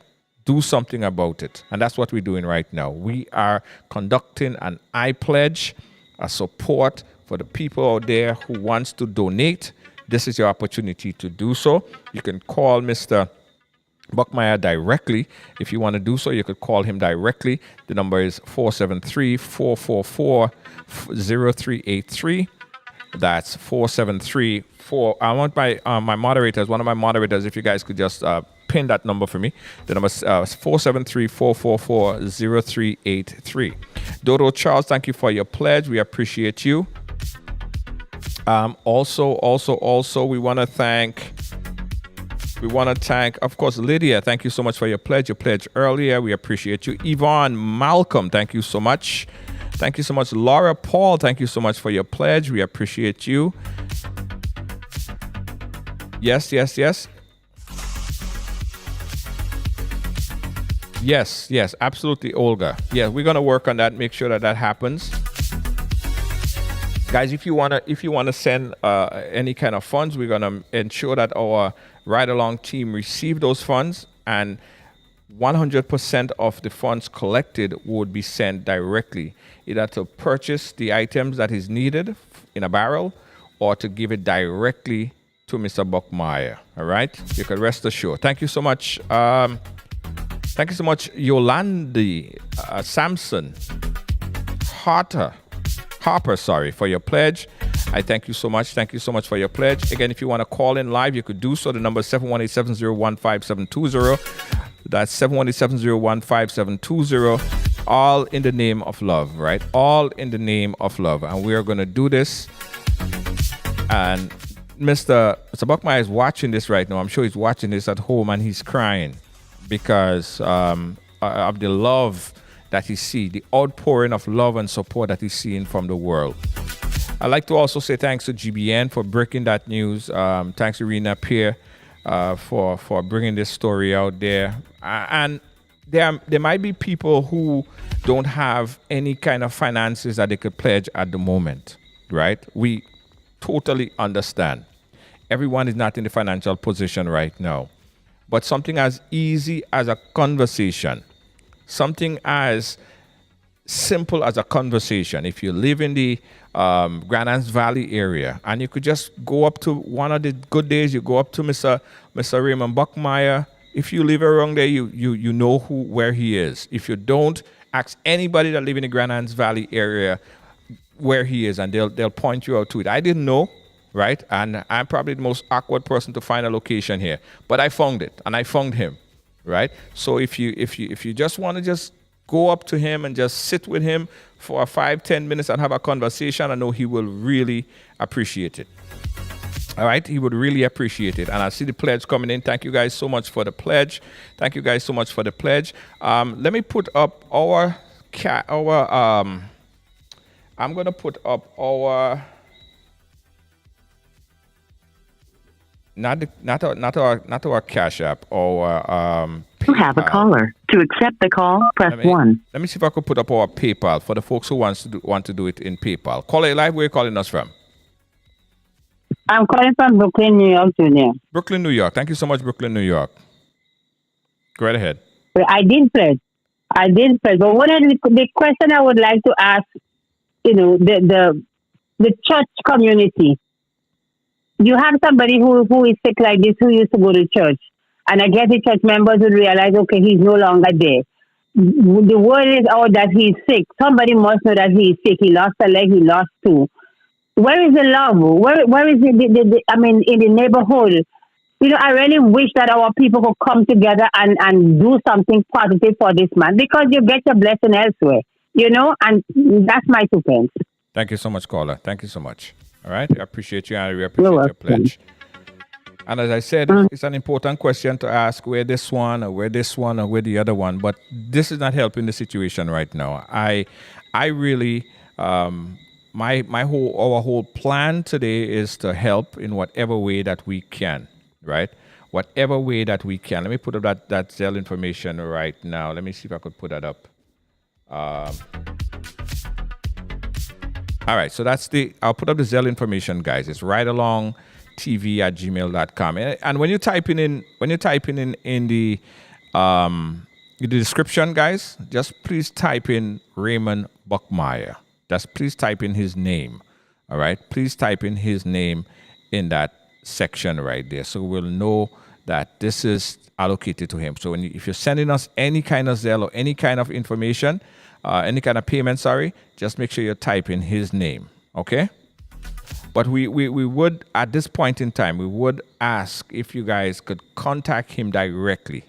Speaker 3: Do something about it. And that's what we're doing right now. We are conducting an I Pledge, a support for the people out there who wants to donate. This is your opportunity to do so. You can call Mr. Buckmeyer directly. If you want to do so, you could call him directly. The number is 473-444-0383. That's 473-4. I want my moderators, one of my moderators, if you guys could just pin that number for me. The number is 473-444-0383. Dodo Charles, thank you for your pledge. We appreciate you. Also, we want to thank, of course, Lydia. Thank you so much for your pledge. Your pledge earlier. We appreciate you. Yvonne Malcolm, thank you so much. Thank you so much. Laura Paul, thank you so much for your pledge. We appreciate you. Yes. Yes, absolutely, Olga. Yeah, we're gonna work on that. Make sure that happens. Guys, if you wanna send any kind of funds, we're gonna ensure that our ride-along team receive those funds, and 100% of the funds collected would be sent directly, either to purchase the items that is needed in a barrel, or to give it directly to Mr. Buckmeyer. All right, you can rest assured. Thank you so much. Thank you so much, Yolandi Samson Harper, for your pledge. I thank you so much. Thank you so much for your pledge. Again, if you want to call in live, you could do so. The number is 718-701-5720. That's 718-701-5720. All in the name of love, right? All in the name of love. And we are going to do this. And Mr. Buckmeyer is watching this right now. I'm sure he's watching this at home and he's crying because of the love that he sees, the outpouring of love and support that he's seeing from the world. I'd like to also say thanks to GBN for breaking that news. Thanks to Rena Pierre for bringing this story out there. And there might be people who don't have any kind of finances that they could pledge at the moment, right? We totally understand. Everyone is not in the financial position right now. But something as easy as a conversation, something as simple as a conversation. If you live in the Grand Anse Valley area, and you could just go up to one of the good days, you go up to Mr. Raymond Buckmeyer. If you live around there, you know where he is. If you don't, ask anybody that live in the Grand Anse Valley area where he is, and they'll point you out to it. I didn't know, right? And I'm probably the most awkward person to find a location here, but I found it, and I found him, right? So if you just want to just go up to him and just sit with him for 5-10 minutes and have a conversation, I know he will really appreciate it. All right, he would really appreciate it. And I see the pledge coming in. Thank you guys so much for the pledge. Let me put up I'm gonna put up our not our Cash App, our
Speaker 7: You have a caller. To accept the call, press 1.
Speaker 3: Let me see if I could put up our PayPal for the folks who want to do it in PayPal. Caller live, where are you calling us from?
Speaker 10: I'm calling from Brooklyn, New York, Junior.
Speaker 3: Brooklyn, New York. Thank you so much, Brooklyn, New York. Go right ahead.
Speaker 10: I did pledge. But one of the question I would like to ask, the church community. You have somebody who is sick like this, who used to go to church. And I guess the church members would realize, okay, he's no longer there. The word is out that he's sick. Somebody must know that he's sick. He lost a leg, he lost 2. Where is the love? Where is in the neighborhood? I really wish that our people could come together and do something positive for this man, because you get your blessing elsewhere, and that's my 2 cents.
Speaker 3: Thank you so much, caller. Thank you so much. All right. I appreciate you, and we appreciate your pledge. And as I said, it's an important question to ask, where this one or where the other one, but this is not helping the situation right now. I really, our whole plan today is to help in whatever way that we can, right? Whatever way that we can. Let me put up that Zelle information right now. Let me see if I could put that up. All right, so I'll put up the Zelle information, guys. It's ridealongtv@gmail.com. And when you're typing in the description, guys, just please type in Raymond Buckmeyer. Please type in his name. All right, please type in his name in that section right there, so we'll know that this is allocated to him. So if you're sending us any kind of Zelle or any kind of information, any kind of payment, just make sure you type in his name, okay? But we would, at this point in time, we would ask if you guys could contact him directly.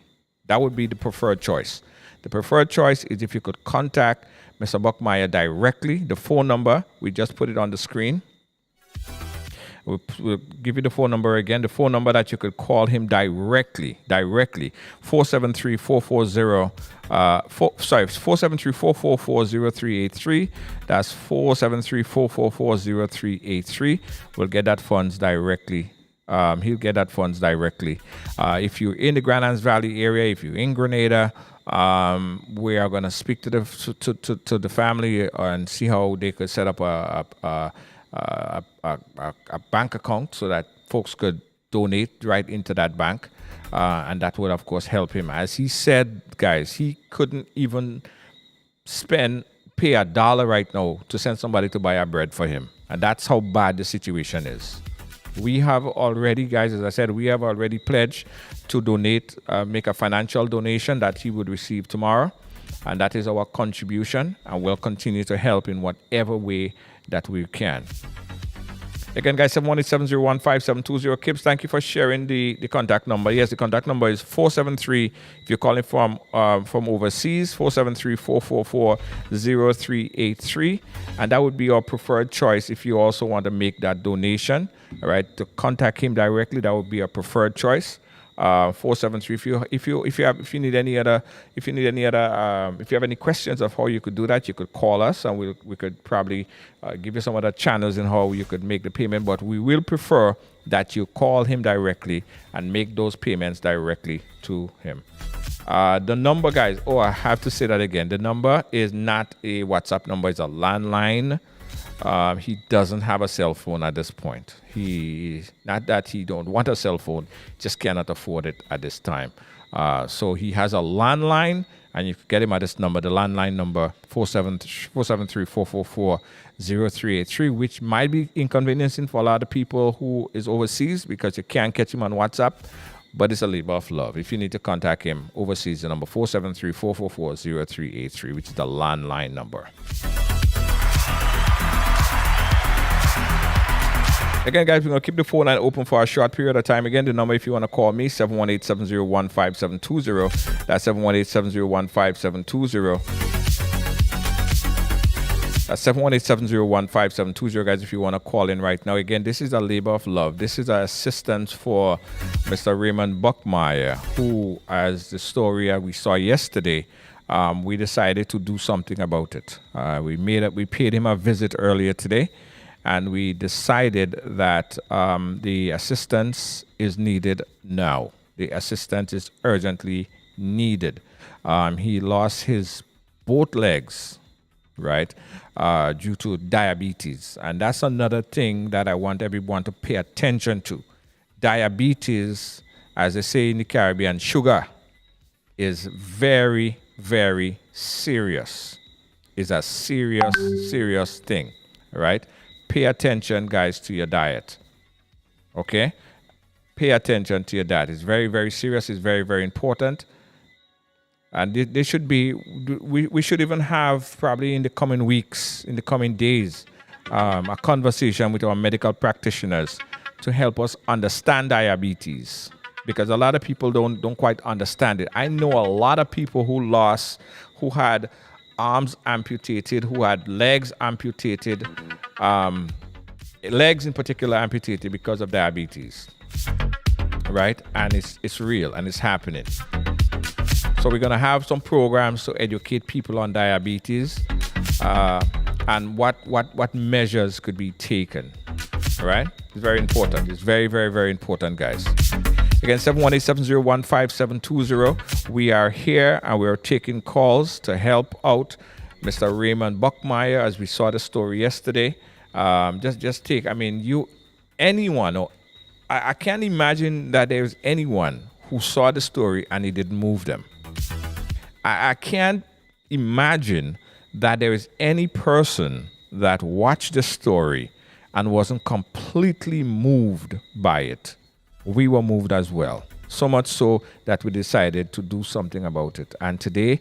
Speaker 3: That would be the preferred choice. The preferred choice is if you could contact Mr. Buckmeyer directly. The phone number, we just put it on the screen. We'll give you the phone number again. The phone number that you could call him directly. 473-440. 473-444-0383. That's 473-444-0383. We'll get that funds directly. He'll get that funds directly. If you're in the Grand Anse Valley area, if you're in Grenada, we are going to speak to the family and see how they could set up a bank account so that folks could donate right into that bank, and that would of course help him. As he said, guys, he couldn't even pay $1 right now to send somebody to buy a bread for him, and that's how bad the situation is. We have already, guys, as I said, we have already pledged to donate, make a financial donation that he would receive tomorrow, and that is our contribution, and we'll continue to help in whatever way that we can. Again, guys, 718-701-5720. Kips, thank you for sharing the contact number. Yes, the contact number is 473, if you're calling from overseas, 473-444-0383. And that would be our preferred choice if you also want to make that donation. All right, to contact him directly, that would be our preferred choice. 473. If you have any questions of how you could do that, you could call us, and we could probably give you some other channels in how you could make the payment. But we will prefer that you call him directly and make those payments directly to him. The number, guys. Oh, I have to say that again. The number is not a WhatsApp number; it's a landline. He doesn't have a cell phone at this point. Not that he don't want a cell phone, just cannot afford it at this time. So he has a landline, And you can get him at this number, the landline number 473-444-0383, which might be inconveniencing for a lot of people who is overseas because you can't catch him on WhatsApp. But it's a labor of love. If you need to contact him overseas, the number 473-444-0383, which is the landline number. Again, guys, we're going to keep the phone line open for a short period of time. Again, the number, if you want to call me, 718-701-5720. That's 718-701-5720. That's 718-701-5720, guys, if you want to call in right now. Again, this is a labor of love. This is an assistance for Mr. Raymond Buckmeyer, who, as the story we saw yesterday, we decided to do something about it. We paid him a visit earlier today, and we decided that the assistance is needed now. The assistance is urgently needed. He lost his both legs, right, due to diabetes. And that's another thing that I want everyone to pay attention to. Diabetes, as they say in the Caribbean, sugar, is very, very serious. It's a serious, serious thing, right? Pay attention, guys, to your diet, okay? Pay attention to your diet. It's very, very serious. It's very, very important. And they should be, we should even have probably in the coming weeks, in the coming days, a conversation with our medical practitioners to help us understand diabetes, because a lot of people don't quite understand it. I know a lot of people who had arms amputated, who had legs amputated, legs in particular amputated because of diabetes, right? And it's real and it's happening. So we're going to have some programs to educate people on diabetes and what measures could be taken, all right? It's very important. It's very, very, very important, guys. Again, 718-701-5720. We are here and we're taking calls to help out Mr. Raymond Buckmeyer, as we saw the story yesterday. Just take, anyone, or I can't imagine that there's anyone who saw the story and it didn't move them. I can't imagine that there is any person that watched the story and wasn't completely moved by it. We were moved as well. So much so that we decided to do something about it. And today,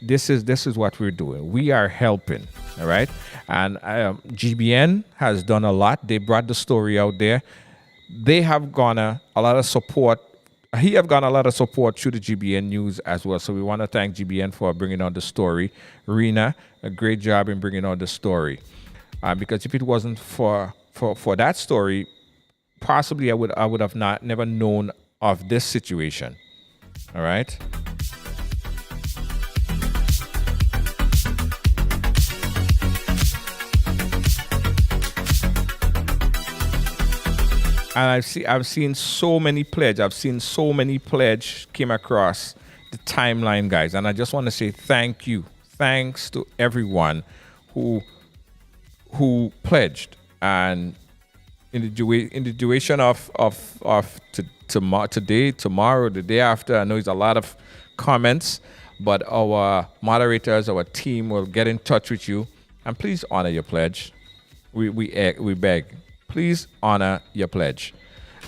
Speaker 3: this is what we're doing. We are helping, all right? And GBN has done a lot. They brought the story out there. They have garnered a lot of support. He have gotten a lot of support through the GBN news as well. So we want to thank GBN for bringing on the story. Rena, a great job in bringing on the story. Because if it wasn't for that story, possibly I would have never known of this situation. All right. And I've seen so many pledge. I've seen so many pledge came across the timeline, guys. And I just want to say thank you. Thanks to everyone who pledged. And in the duration of today, tomorrow, the day after, I know it's a lot of comments, but our moderators, our team will get in touch with you. And please honor your pledge. We beg. Please honor your pledge.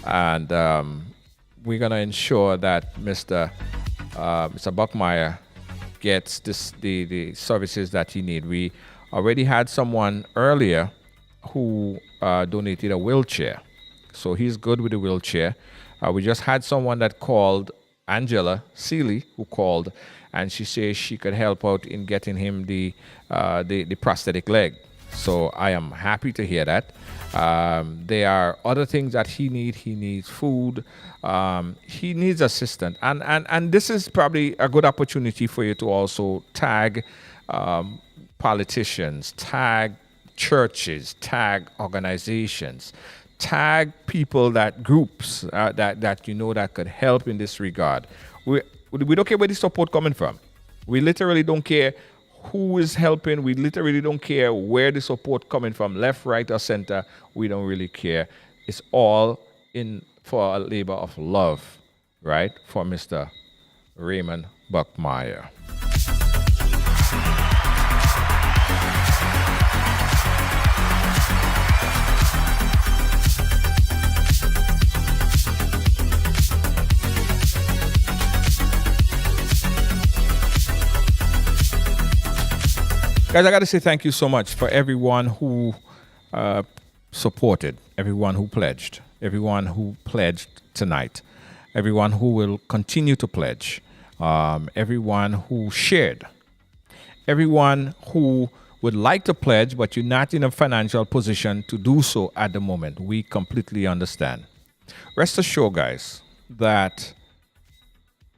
Speaker 3: And we're going to ensure that Mr. Buckmeyer gets the services that he needs. We already had someone earlier who donated a wheelchair. So he's good with the wheelchair. We just had someone that called, Angela Seeley, who called, and she says she could help out in getting him the prosthetic leg. So I am happy to hear that. There are other things that he needs. He needs food. He needs assistance. And this is probably a good opportunity for you to also tag politicians, tag churches, tag organizations, tag people, groups that you know that could help in this regard. We don't care where the support coming from. We literally don't care who is helping. We literally don't care where the support coming from, left, right, or center. We don't really care. It's all in for a labor of love, right? For Mr. Raymond Buckmeyer. Guys, I got to say thank you so much for everyone who supported, everyone who pledged tonight, everyone who will continue to pledge, everyone who shared, everyone who would like to pledge, but you're not in a financial position to do so at the moment. We completely understand. Rest assured, guys, that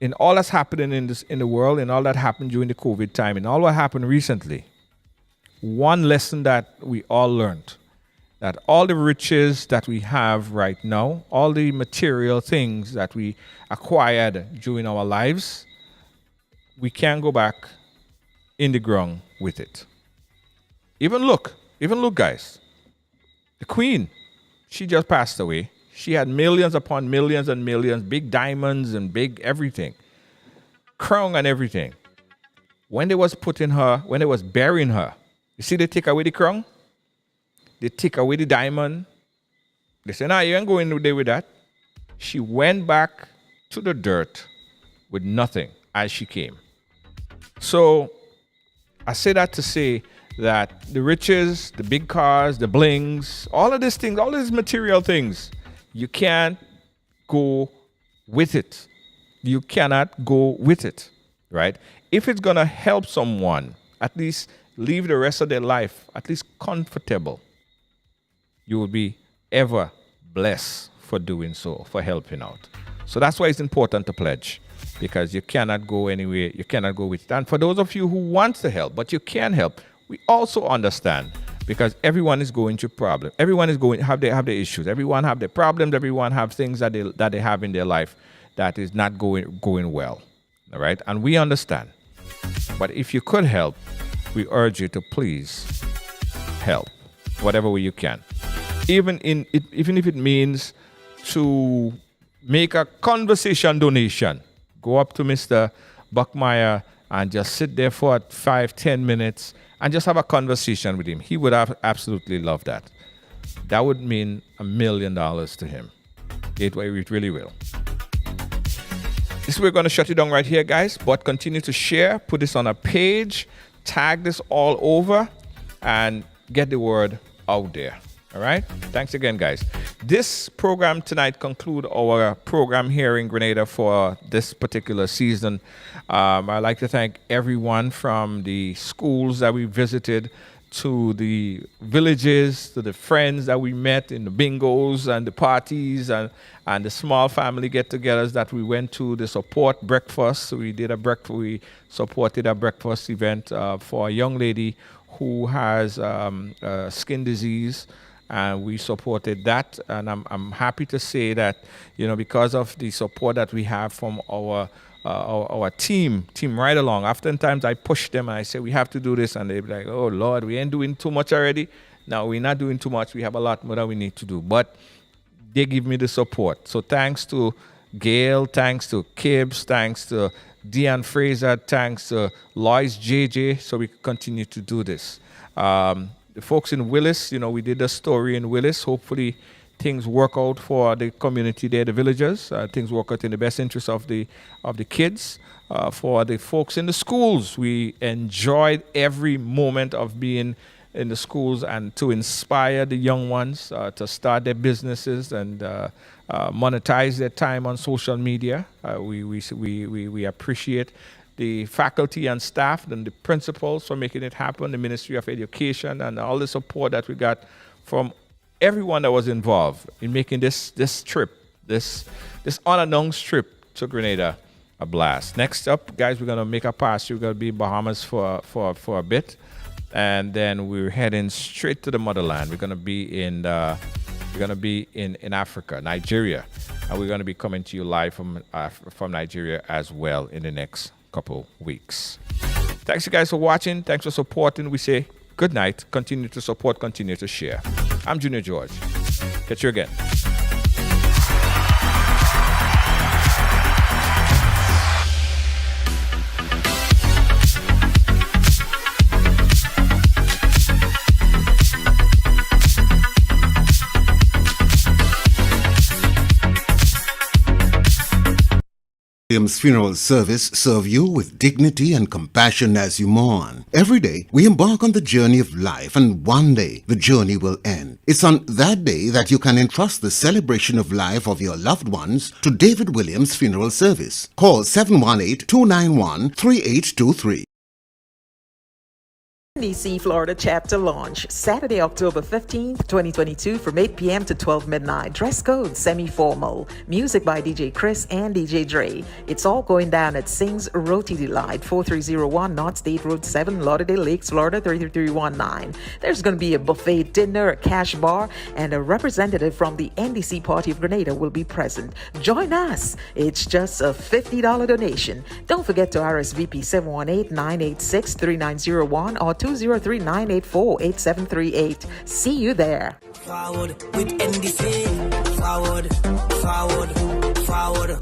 Speaker 3: in all that's happening in the world, in all that happened during the COVID time, in all what happened recently, one lesson that we all learned, that all the riches that we have right now, all the material things that we acquired during our lives, we can't go back in the ground with it. Even look, guys. The Queen, she just passed away. She had millions upon millions and millions, big diamonds and big everything, crown and everything. When they was burying her, you see they take away the crown? They take away the diamond. They say, nah, you ain't going there with that. She went back to the dirt with nothing as she came. So I say that to say that the riches, the big cars, the blings, all of these things, all these material things, you can't go with it. You cannot go with it, right? If it's going to help someone, at least live the rest of their life, at least comfortable, you will be ever blessed for doing so, for helping out. So that's why it's important to pledge, because you cannot go anywhere, you cannot go with it. And for those of you who want to help, but you can help, we also understand, because everyone is going through problems. Everyone is have their issues. Everyone have their problems. Everyone have things that they have in their life that is not going well. All right, and we understand. But if you could help, we urge you to please help, whatever way you can. Even if it means to make a conversation donation, go up to Mr. Buckmeyer and just sit there for 5-10 minutes and just have a conversation with him. He would have absolutely love that. That would mean $1 million to him. It really will. We're going to shut it down right here, guys, but continue to share, put this on a page, tag this all over, and get the word out there. All right? Thanks again, guys. This program tonight conclude our program here in Grenada for this particular season. I'd like to thank everyone from the schools that we visited, to the villages, to the friends that we met in the bingos and the parties and the small family get-togethers that we went to, the support breakfast. We supported a breakfast event for a young lady who has skin disease, and we supported that. And I'm happy to say that, because of the support that we have from our team right along. Oftentimes I push them and I say, we have to do this. And they be like, oh, Lord, we ain't doing too much already. No, we're not doing too much. We have a lot more that we need to do. But they give me the support. So thanks to Gail, thanks to Kibbs, thanks to Deanne Fraser, thanks to Lois JJ, so we can continue to do this. The folks in Willis, we did a story in Willis. Hopefully things work out for the community there, the villagers. Things work out in the best interest of the kids. For the folks in the schools, we enjoyed every moment of being in the schools and to inspire the young ones to start their businesses and monetize their time on social media. We appreciate the faculty and staff and the principals for making it happen, the Ministry of Education, and all the support that we got from everyone that was involved in making this trip, this unannounced trip to Grenada, a blast. Next up, guys, we're gonna make a pass. We're gonna be in Bahamas for a bit, and then we're heading straight to the motherland. We're gonna be in Africa, Nigeria, and we're gonna be coming to you live from Nigeria as well in the next couple weeks. Thanks you guys for watching. Thanks for supporting. We say good night. Continue to support, continue to share. I'm Junior George. Catch you again.
Speaker 11: Williams Funeral Service serve you with dignity and compassion as you mourn. Every day, we embark on the journey of life, and one day, the journey will end. It's on that day that you can entrust the celebration of life of your loved ones to David Williams Funeral Service. Call 718-291-3823.
Speaker 1: DC Florida chapter launch Saturday, October 15th, 2022 from 8 p.m. to 12 midnight. Dress code semi-formal. Music by DJ Chris and DJ Dre. It's all going down at Sing's Roti Delight, 4301 North State Road 7, Lauderdale Lakes, Florida 33319. There's going to be a buffet dinner, a cash bar, and a representative from the NDC Party of Grenada will be present. Join us. It's just a $50 donation. Don't forget to RSVP 718-986-3901 or 203-984-8738. See you there.
Speaker 2: Forward with NDC. Forward, forward, forward.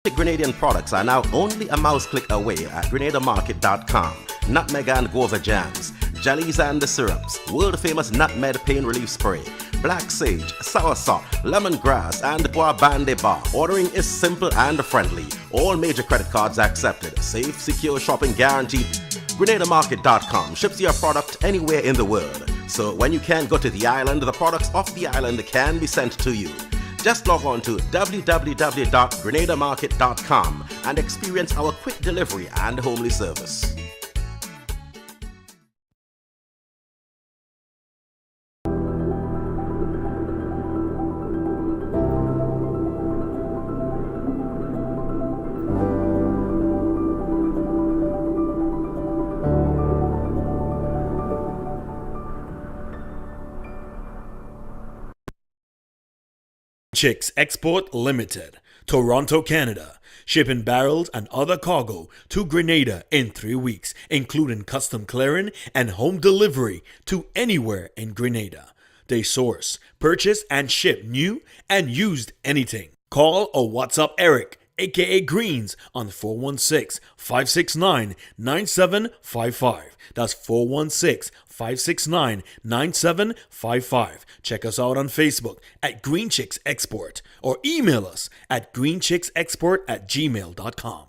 Speaker 12: Grenadian products are now only a mouse click away at grenadamarket.com. Nutmeg and guava jams, jellies and the syrups, world famous nutmeg pain relief spray, black sage, soursop, lemongrass, and guavande bar. Ordering is simple and friendly. All major credit cards accepted. Safe, secure shopping guaranteed. GrenadaMarket.com ships your product anywhere in the world. So when you can't go to the island, the products off the island can be sent to you. Just log on to www.grenadamarket.com and experience our quick delivery and homely service.
Speaker 13: Chicks Export Limited, Toronto, Canada, shipping barrels and other cargo to Grenada in 3 weeks, including custom clearing and home delivery to anywhere in Grenada. They source, purchase, and ship new and used anything. Call or WhatsApp Eric, aka Greens, on 416-569-9755. That's 416-569-9755. Check us out on Facebook at Green Chicks Export or email us at greenchicksexport@gmail.com.